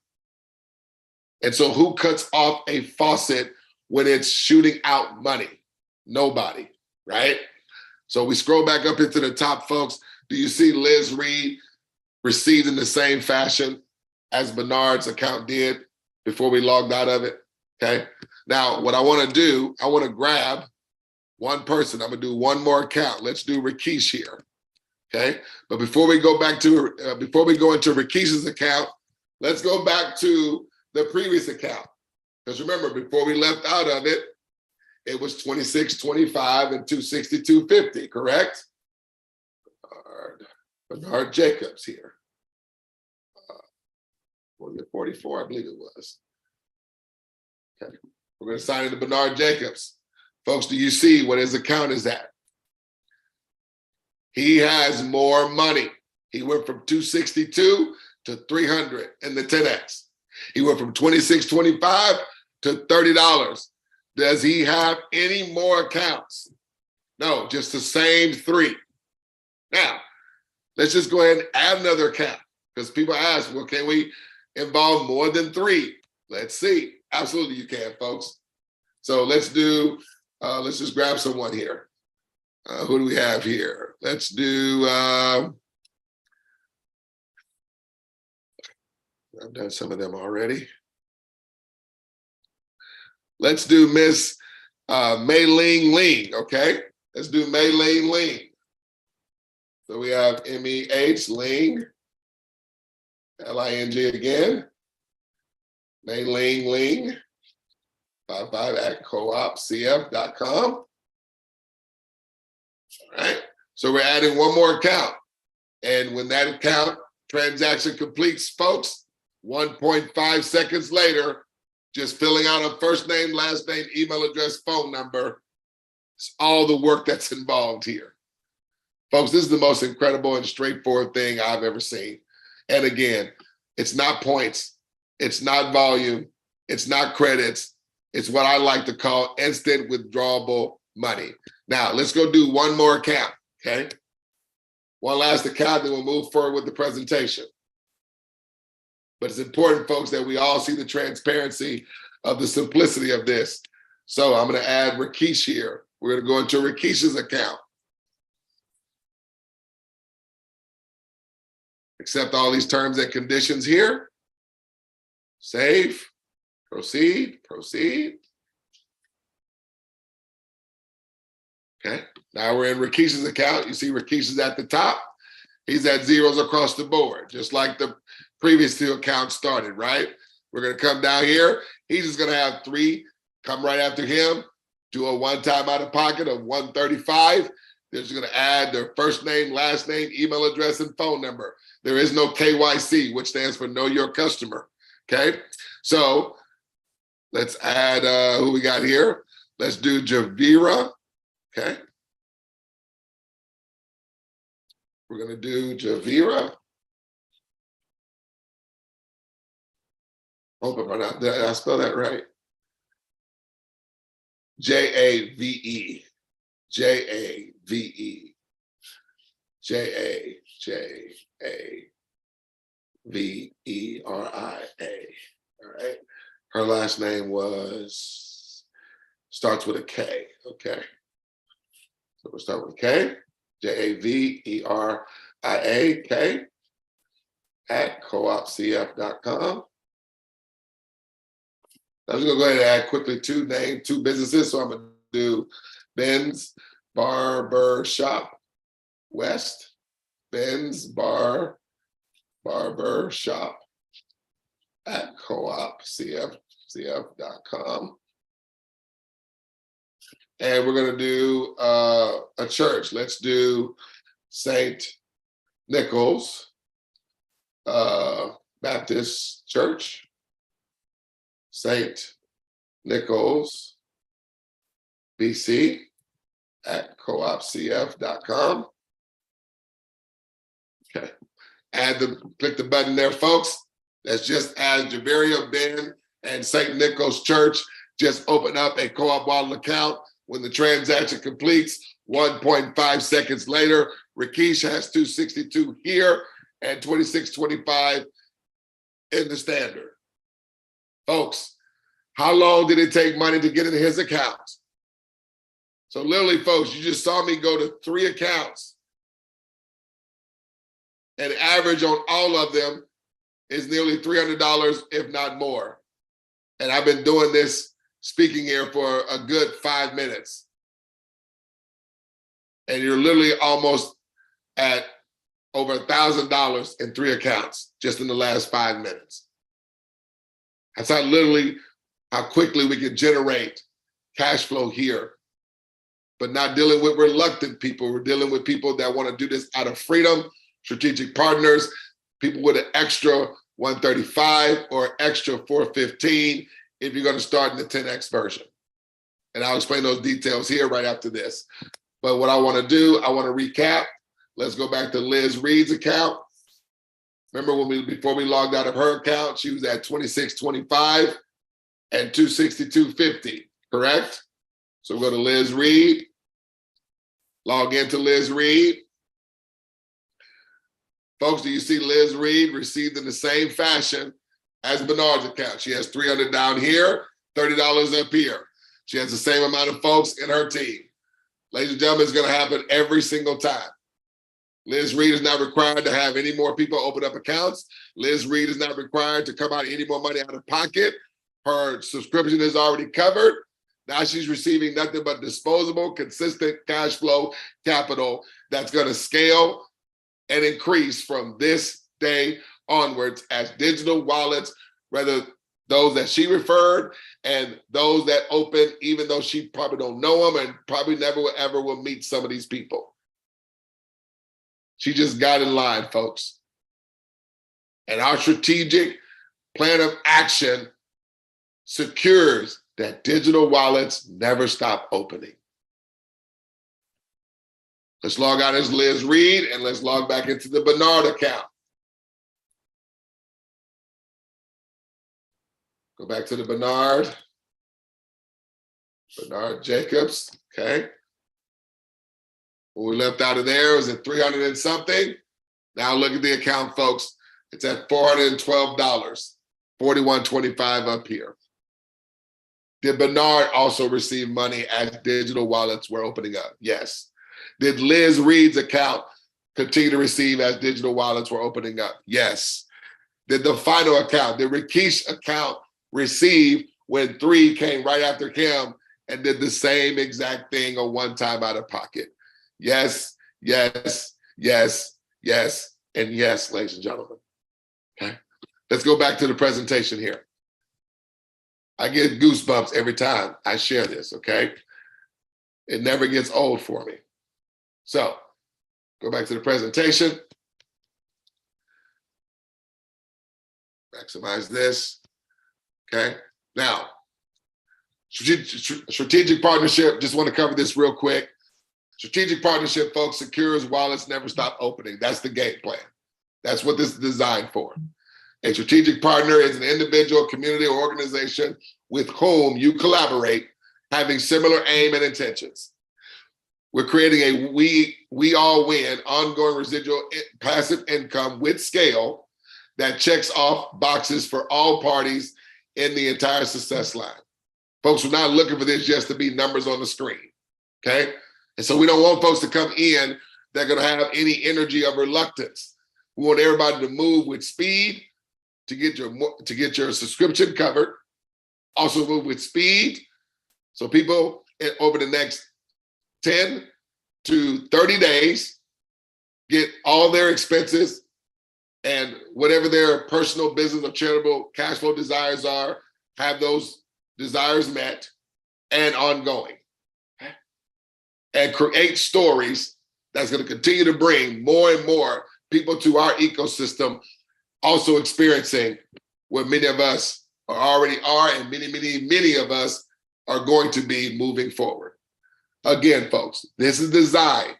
And so who cuts off a faucet when it's shooting out money? Nobody, right? So we scroll back up into the top, folks. Do you see Liz Reed received in the same fashion as Bernard's account did before we logged out of it? Okay. Now, what I want to do, I want to grab one person. I'm going to do one more account. Let's do Rakesh here. Okay. But before we go back to, before we go into Rakesh's account, let's go back to the previous account. Because remember, before we left out of it, it was 26.25 and 262.50, correct? Bernard Jacobs here. Was it 44? I believe it was. Okay, we're going to sign into Bernard Jacobs. Folks, do you see what his account is at? He has more money. He went from 262 to 300 in the 10X. He went from 26.25 to $30. Does he have any more accounts? No, just the same 3. Now, let's just go ahead and add another account because people ask, well, can we involve more than 3? Let's see. Absolutely you can, folks. So let's do, let's just grab someone here. Who do we have here? Let's do, I've done some of them already. Let's do Miss Mei Ling Ling, okay? Let's do Mei Ling Ling. So we have M-E-H, Ling, L-I-N-G again. Mei Ling Ling, 55 at CoopCF.com. All right, so we're adding one more account. And when that account transaction completes, folks, 1.5 seconds later, just filling out a first name, last name, email address, phone number. It's all the work that's involved here. Folks, this is the most incredible and straightforward thing I've ever seen. And again, it's not points, it's not volume, it's not credits. It's what I like to call instant withdrawable money. Now, let's go do one more account, okay? One last account, then we'll move forward with the presentation. But it's important, folks, that we all see the transparency of the simplicity of this. So I'm going to add Rakesh here. We're going to go into Rakesh's account. Accept all these terms and conditions here. Save, proceed, proceed. Okay, now we're in Rakesh's account. You see Rakesh is at the top. He's at zeros across the board, just like the previous 2 accounts started, right? We're going to come down here. He's just going to have 3 come right after him. do a one-time out-of-pocket of $135. They're just going to add their first name, last name, email address, and phone number. There is no KYC, which stands for Know Your Customer. Okay, so let's add who we got here. Let's do 𝗗𝗶𝘀𝗰𝗹. Okay, we're going to do 𝗗𝗶𝘀𝗰𝗹. Hope did I spell that right? 𝗗𝗶𝘀𝗃𝗃. 𝗗𝗃𝗃. 𝗗𝗃𝗃𝗃𝗃𝗃. All right. Her last name starts with a K. Okay. So we'll start with a K. 𝗗𝗃𝗃 at coopcf.com. I'm just gonna go ahead and add quickly two businesses. So I'm gonna do Ben's Barber Shop West. Ben's Barber Shop at coopcf.com. And we're gonna do a church. Let's do St. Nicholas Baptist Church. St. Nicholas, BC at coopcf.com. Okay. Click the button there, folks. That's just as 𝗗𝗶𝘀𝗃 Ben and St. Nicholas Church just open up a Co-op Wallet account. When the transaction completes, 1.5 seconds later, Rakesh has 262 here and 2625 in the standard. Folks, how long did it take money to get into his account? So literally, folks, you just saw me go to 3 accounts. And average on all of them is nearly $300, if not more. And I've been doing this, speaking here for a good 5 minutes. And you're literally almost at over $1,000 in 3 accounts just in the last 5 minutes. That's how quickly we can generate cash flow here. But not dealing with reluctant people. We're dealing with people that want to do this out of freedom, strategic partners, people with an extra 135 or extra 415 if you're going to start in the 10X version. And I'll explain those details here right after this. But what I want to do, I want to recap. Let's go back to Liz Reed's account. Remember before we logged out of her account, she was at 2625 and 262.50, correct? So we go to Liz Reed, log into Liz Reed. Folks, do you see Liz Reed received in the same fashion as Bernard's account? She has $300 down here, $30 up here. She has the same amount of folks in her team. Ladies and gentlemen, it's gonna happen every single time. Liz Reed is not required to have any more people open up accounts. Liz Reed is not required to come out any more money out of pocket. Her subscription is already covered. Now she's receiving nothing but disposable, consistent cash flow capital that's gonna scale and increase from this day onwards as digital wallets, whether those that she referred and those that open, even though she probably don't know them and probably never ever will meet some of these people. She just got in line, folks. And our strategic plan of action secures that digital wallets never stop opening. Let's log out as Liz Reed and let's log back into the Bernard account. Go back to the Bernard Jacobs, okay. When we left out of there, it was at 300 and something. Now look at the account, folks. It's at $412, $41.25 up here. Did Bernard also receive money as digital wallets were opening up? Yes. Did Liz Reed's account continue to receive as digital wallets were opening up? Yes. Did the final account, did Rakesh's account receive when 3 came right after him and did the same exact thing on one time out of pocket? Yes, yes, yes, yes, and yes, ladies and gentlemen. Okay, let's go back to the presentation here. I get goosebumps every time I share this, okay? It never gets old for me. So go back to the presentation. Maximize this. Okay. Now, strategic partnership, just want to cover this real quick. Strategic partnership, folks, secures wallets never stop opening. That's the game plan. That's what this is designed for. A strategic partner is an individual, community, or organization with whom you collaborate, having similar aim and intentions. We're creating a we all win ongoing residual passive income with scale that checks off boxes for all parties in the entire success line. Folks, we're not looking for this just to be numbers on the screen, okay? And so we don't want folks to come in that are gonna have any energy of reluctance. We want everybody to move with speed to get your subscription covered. Also move with speed. So people over the next 10 to 30 days get all their expenses and whatever their personal business or charitable cash flow desires are, have those desires met and ongoing. And create stories that's going to continue to bring more and more people to our ecosystem, also experiencing what many of us already are, and many of us are going to be moving forward. Again, folks, this is designed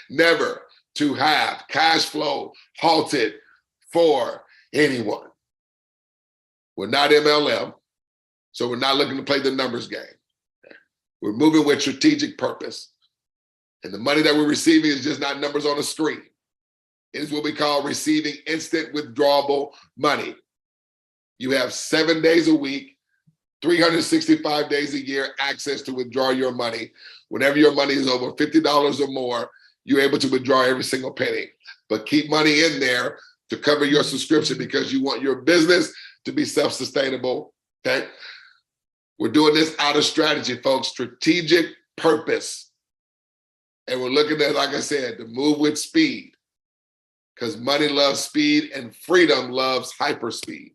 never to have cash flow halted for anyone. We're not MLM, so we're not looking to play the numbers game. We're moving with strategic purpose. And the money that we're receiving is just not numbers on a screen. It is what we call receiving instant withdrawable money. You have 7 days a week, 365 days a year, access to withdraw your money. Whenever your money is over $50 or more, you're able to withdraw every single penny. But keep money in there to cover your subscription because you want your business to be self-sustainable, okay? We're doing this out of strategy, folks, strategic purpose. And we're looking at, like I said, to move with speed, because money loves speed and freedom loves hyperspeed.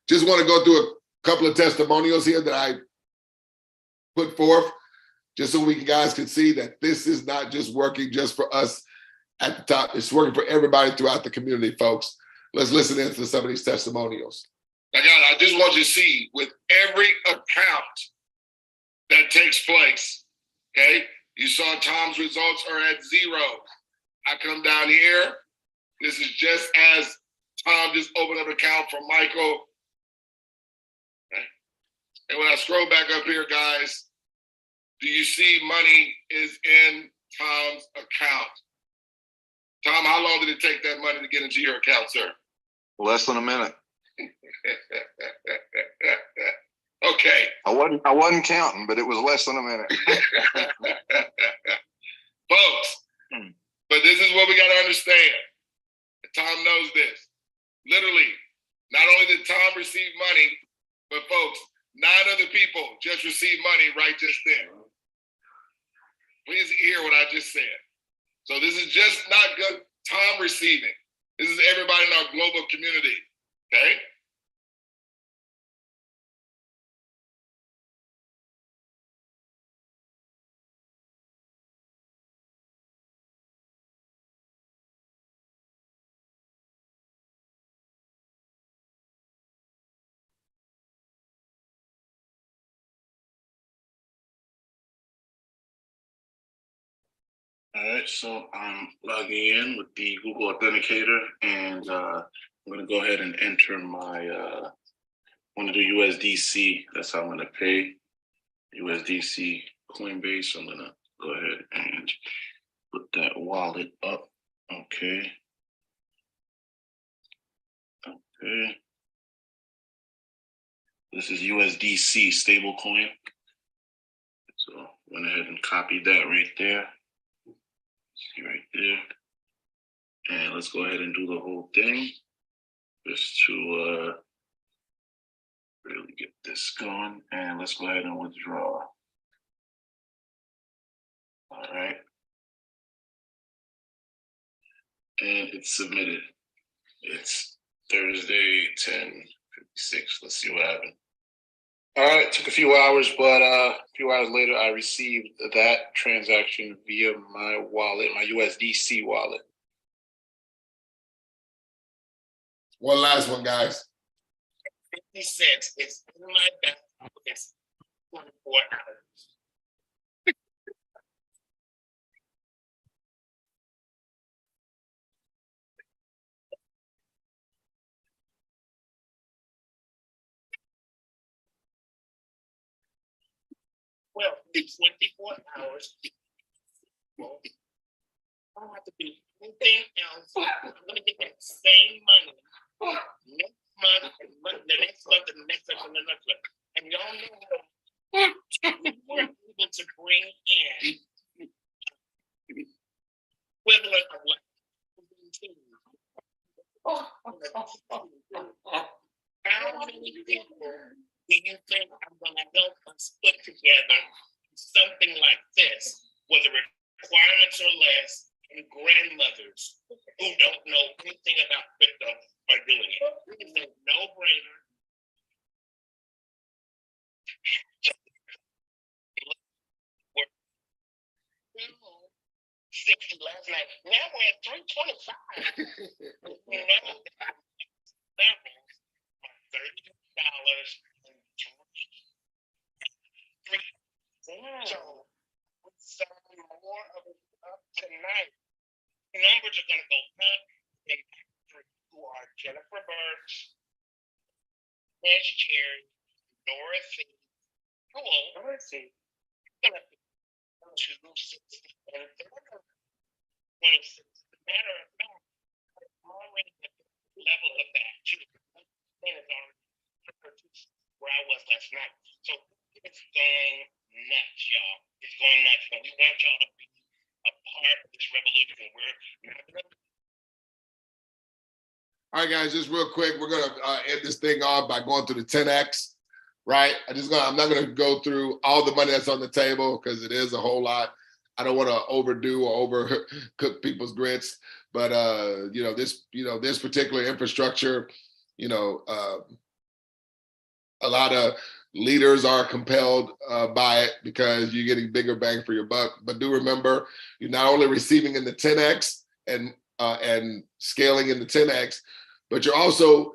Just want to go through a couple of testimonials here that I put forth, just so we guys can see that this is not just working just for us at the top. It's working for everybody throughout the community, folks. Let's listen into some of these testimonials. Now, guys, I just want you to see with every account that takes place, okay? You saw Tom's results are at 0. I come down here. This is just as Tom just opened up an account for Michael. Okay. And when I scroll back up here, guys, do you see money is in Tom's account? Tom, how long did it take that money to get into your account, sir? Less than a minute. Okay. I wasn't counting, but it was less than a minute. Folks, but this is what we got to understand. Tom knows this. Literally, not only did Tom receive money, but folks, 9 other people just received money right just then. Please hear what I just said. So this is just not good Tom receiving. This is everybody in our global community, okay? All right, so I'm logging in with the Google Authenticator, and I'm gonna go ahead and enter my, I'm gonna do USDC. That's how I'm gonna pay. USDC Coinbase. So I'm gonna go ahead and put that wallet up. Okay. Okay. This is USDC stablecoin. So went ahead and copied that right there. See right there. And let's go ahead and do the whole thing just to really get this going. And let's go ahead and withdraw. All right. And it's submitted. It's Thursday, 10:56. Let's see what happened. All right, took a few hours, but a few hours later, I received that transaction via my wallet, my USDC wallet. One last one, guys. 50 cents. It's in my bank. It's 24 hours. Well, in 24 hours, well, I don't have to do anything else. I'm going to get that same money next month, and the next month, and the next month, and the next month. And y'all know we were able to bring in equivalent of like how many people do you think I'm going to help us put together something like this, where the requirements are less and grandmothers who don't know anything about crypto are doing it? It's a no-brainer. $60 last night. Now we're at $325. $30 and so we selling more of it up tonight. Numbers are going to go up. And who are Jennifer Birch, Nash Cherry, Dorothy, who old? Dorothy. 260 and 26. Matter of fact, already at the level of that, where I was last night. So it's going nuts, y'all. It's going nuts. And we want y'all to be a part of this revolution. We're not gonna. All right, guys, just real quick, we're gonna end this thing off by going through the 10X, right? I'm not gonna go through all the money that's on the table because it is a whole lot. I don't want to overdo or overcook people's grits, but this particular infrastructure, a lot of leaders are compelled by it because you're getting bigger bang for your buck. But do remember, you're not only receiving in the 10X and scaling in the 10X, but you're also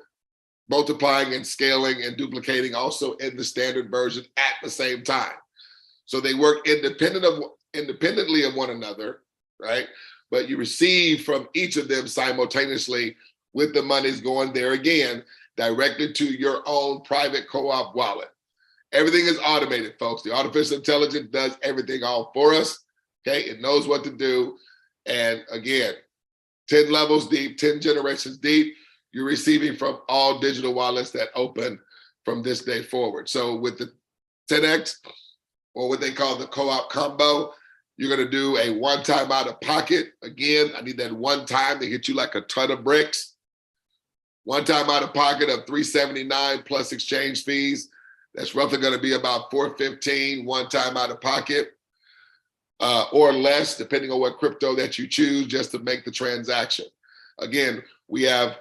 multiplying and scaling and duplicating also in the standard version at the same time. So they work independently of one another, right? But you receive from each of them simultaneously with the monies going there again, directly to your own private co-op wallet. Everything is automated, folks. The artificial intelligence does everything all for us, okay? It knows what to do. And again, 10 levels deep, 10 generations deep, you're receiving from all digital wallets that open from this day forward. So with the 10X, or what they call the co-op combo, you're gonna do a one-time out of pocket. Again, I need that one time to hit you like a ton of bricks. One time out of pocket of $379 plus exchange fees. That's roughly gonna be about $415 one time out of pocket, or less, depending on what crypto that you choose just to make the transaction. Again, we have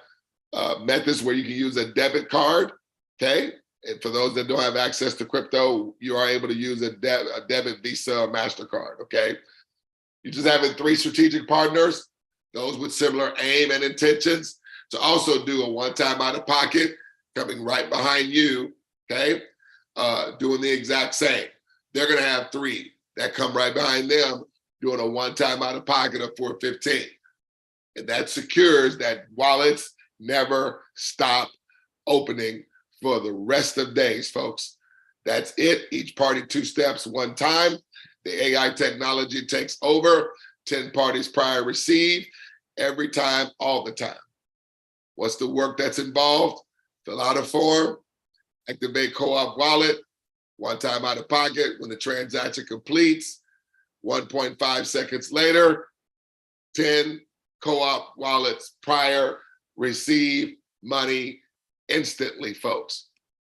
methods where you can use a debit card, okay? And for those that don't have access to crypto, you are able to use a debit Visa or MasterCard, okay? You're just having 3 strategic partners, those with similar aim and intentions, to also do a one-time out of pocket, coming right behind you, okay? Doing the exact same. They're gonna have 3 that come right behind them, doing a one-time out of pocket of $415. And that secures that wallets never stop opening for the rest of days, folks. That's it. Each party 2 steps, 1 time. The AI technology takes over. 10 parties prior receive every time, all the time. What's the work that's involved? Fill out a form, activate co-op wallet, one time out of pocket. When the transaction completes, 1.5 seconds later, 10 co-op wallets prior receive money instantly, folks.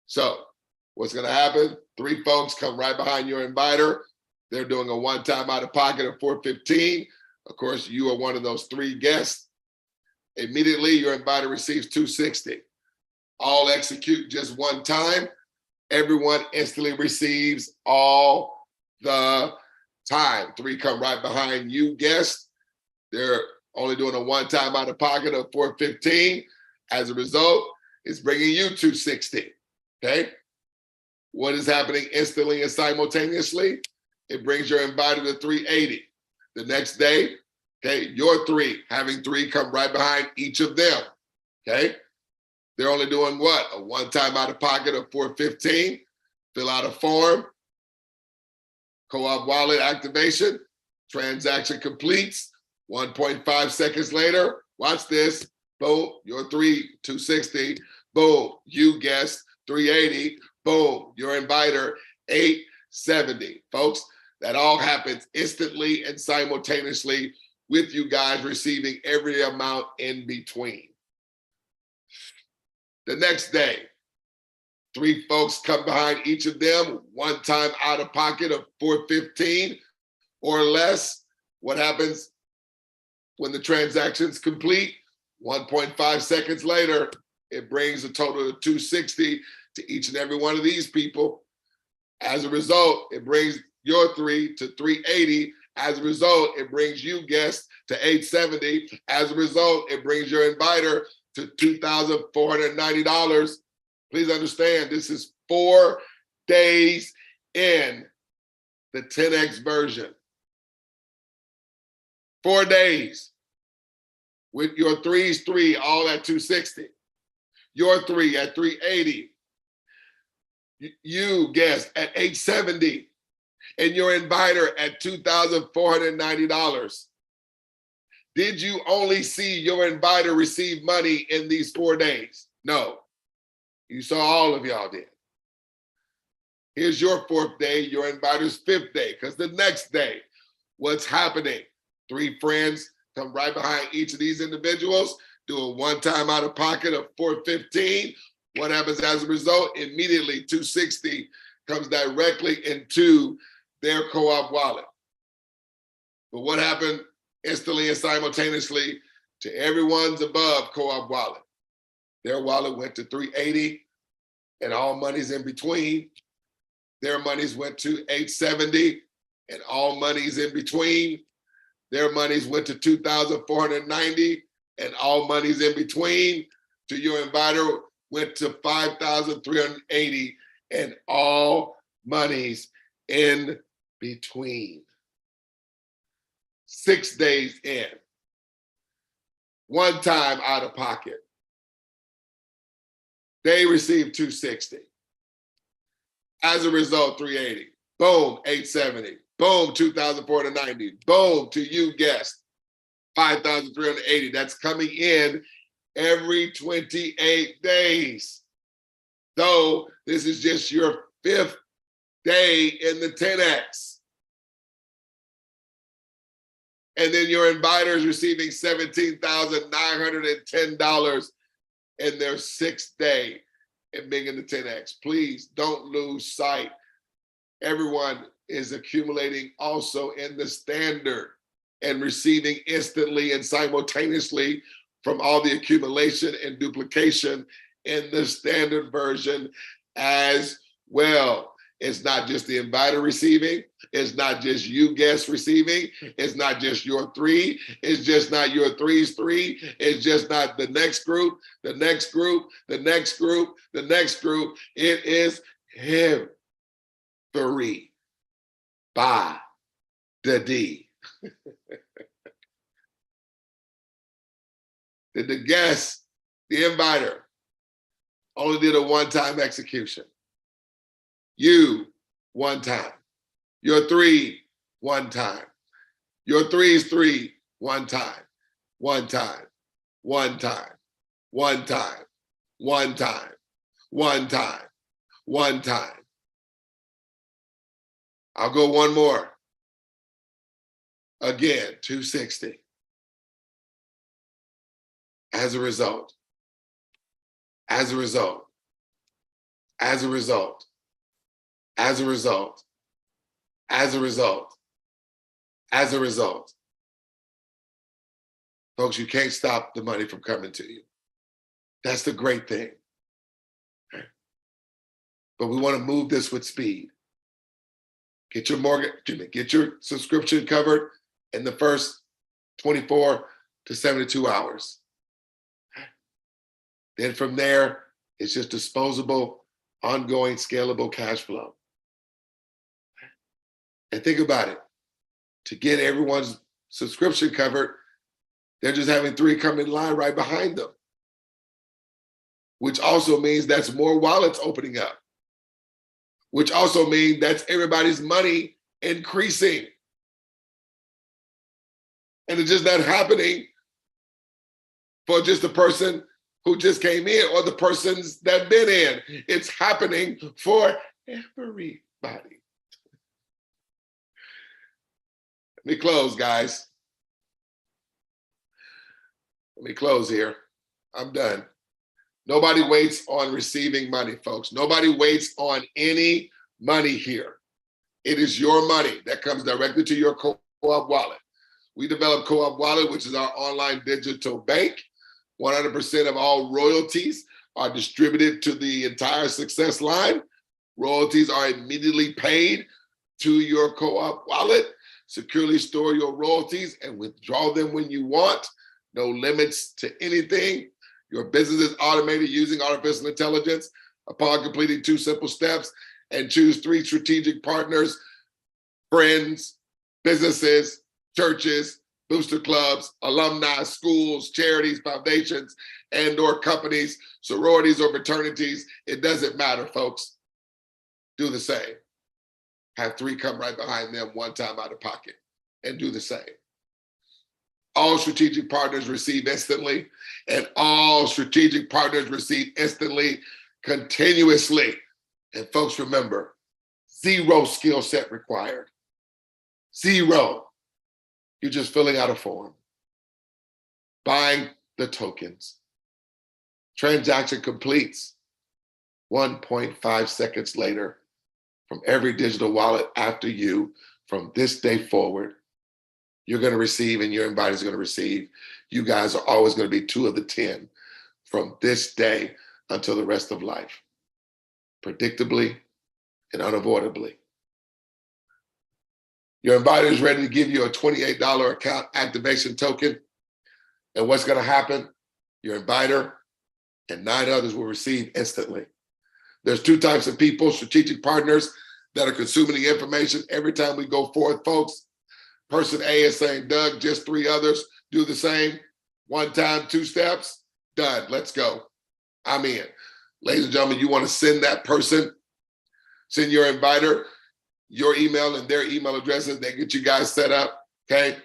So what's gonna happen? 3 folks come right behind your inviter. They're doing a one-time out of pocket of $415. Of course, you are one of those 3 guests. Immediately, your inviter receives $260. All execute just one time. Everyone instantly receives all the time. 3 come right behind you, guest. They're only doing a one-time out of pocket of $415. As a result, it's bringing you $260. Okay? What is happening instantly and simultaneously? It brings your inviter to $380. The next day, okay, your 3, having 3 come right behind each of them. Okay? They're only doing what? A one-time out of pocket of $415. Fill out a form. Co-op wallet activation. Transaction completes. 1.5 seconds later, watch this. Boom, your 3, $260. Boom, you guessed, $380. Boom, your inviter, $870. Folks, that all happens instantly and simultaneously with you guys receiving every amount in between. The next day, 3 folks come behind each of them, one time out of pocket of $415 or less. What happens when the transaction's complete? 1.5 seconds later, it brings a total of $260 to each and every one of these people. As a result, it brings your 3 to $380. As a result, it brings you, guest, to $870. As a result, it brings your inviter to $2,490. Please understand, this is 4 days in the 10X version. 4 days with your 3's 3, all at $260. Your 3 at $380. You, guest, at $870. And your inviter at $2,490. Did you only see your inviter receive money in these 4 days? No. You saw all of y'all did. Here's your 4th day, your inviter's 5th day, because the next day, what's happening? 3 friends come right behind each of these individuals, do a one-time out of pocket of $415. What happens as a result? Immediately, $260 comes directly into their co-op wallet. But what happened instantly and simultaneously to everyone's above co-op wallet? Their wallet went to $380 and all monies in between. Their monies went to $870 and all monies in between. Their monies went to $2,490 and all monies in between. To your inviter went to $5,380 and all monies in between. 6 days in. One time out of pocket. They received $260. As a result, $380. Boom, $870. Boom, $2,490. Boom, to you, guest, $5,380. That's coming in every 28 days. Though this is just your 5th day in the 10X. And then your inviter is receiving $17,910 in their 6th day in being in the 10X. Please don't lose sight. Everyone is accumulating also in the standard and receiving instantly and simultaneously from all the accumulation and duplication in the standard version as well. It's not just the inviter receiving. It's not just you guests receiving. It's not just your 3. It's just not your 3's 3. It's just not the next group, the next group, the next group, the next group. It is him. 𝗗𝗶𝘀𝗶𝗺𝗏. Did the guest, the inviter, only did a one-time execution? You, one time. Your 3, one time. Your 3's 3, one time. One time. One time. One time. One time. One time. One time. I'll go one more. Again, $260. As a result, as a result, as a result, as a result, as a result, as a result. Folks, you can't stop the money from coming to you. That's the great thing. but we want to move this with speed. Get your subscription covered in the first 24 to 72 hours. Then from there, it's just disposable, ongoing, scalable cash flow. And think about it. To get everyone's subscription covered, they're just having 3 come in line right behind them, which also means that's more wallets opening up, which also means that's everybody's money increasing. And it's just not happening for just the person who just came in or the persons that been in. It's happening for everybody. Let me close, guys. Let me close here. I'm done. Nobody waits on receiving money, folks. Nobody waits on any money here. It is your money that comes directly to your Co-op wallet. We developed Co-op Wallet, which is our online digital bank. 100% of all royalties are distributed to the entire success line. Royalties are immediately paid to your Co-op wallet. Securely store your royalties and withdraw them when you want. No limits to anything. Your business is automated using artificial intelligence. Upon completing 2 simple steps, and choose 3 strategic partners, friends, businesses, churches, booster clubs, alumni, schools, charities, foundations, and/or companies, sororities or fraternities. It doesn't matter, folks. Do the same. Have 3 come right behind them one time out of pocket and do the same. All strategic partners receive instantly, and all strategic partners receive instantly, continuously. And folks, remember, 0 skill set required. 0. You're just filling out a form, buying the tokens. Transaction completes 1.5 seconds later from every digital wallet after you. From this day forward, you're going to receive and your invited is going to receive. You guys are always going to be 2 of the 10 from this day until the rest of life, predictably and unavoidably. Your invited is ready to give you a $28 account activation token. And what's going to happen? Your inviter and 9 others will receive instantly. There's 2 types of people, strategic partners that are consuming the information every time we go forth, folks. Person A is saying, Doug, just 3 others, do the same. 1 time, 2 steps, done, let's go. I'm in. Ladies and gentlemen, you want to send that person, send your inviter, your email and their email addresses. They get you guys set up, okay?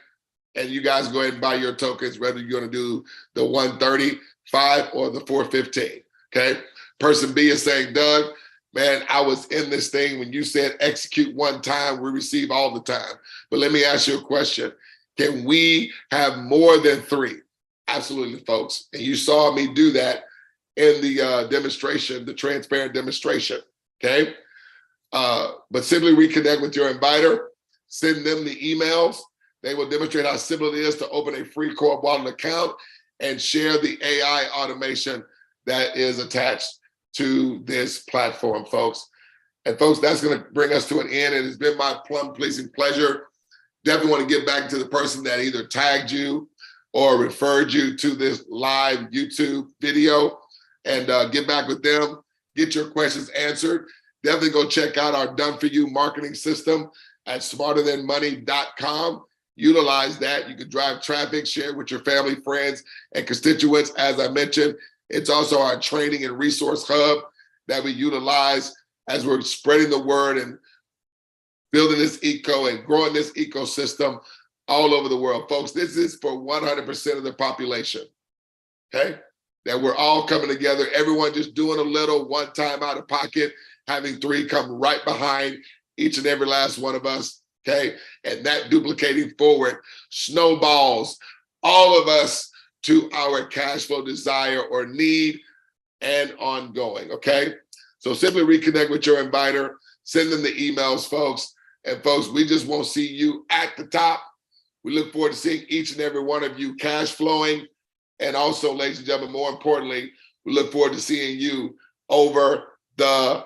And you guys go ahead and buy your tokens, whether you're going to do the 135 or the 415, okay? Person B is saying, Doug, man, I was in this thing when you said execute 1 time, we receive all the time. But let me ask you a question. Can we have more than 3? Absolutely, folks. And you saw me do that in the demonstration, the transparent demonstration, okay? But simply reconnect with your inviter, send them the emails. They will demonstrate how simple it is to open a free Co-op Wallet account and share the AI automation that is attached to this platform, folks. And folks, that's going to bring us to an end. It has been my plum-pleasing pleasure. Definitely want to get back to the person that either tagged you or referred you to this live YouTube video and get back with them, get your questions answered. Definitely go check out our done-for-you marketing system at smarterthanmoney.com. Utilize that. You can drive traffic, share with your family, friends, and constituents. As I mentioned, it's also our training and resource hub that we utilize as we're spreading the word and building this eco and growing this ecosystem all over the world. Folks, this is for 100% of the population, okay? That we're all coming together, everyone just doing a little 1 time out of pocket, having 3 come right behind each and every last one of us, okay? And that duplicating forward snowballs all of us to our cash flow desire or need and ongoing, okay? So simply reconnect with your inviter, send them the emails, folks. And folks, we just won't see you at the top. We look forward to seeing each and every one of you cash flowing. And also, ladies and gentlemen, more importantly, we look forward to seeing you over the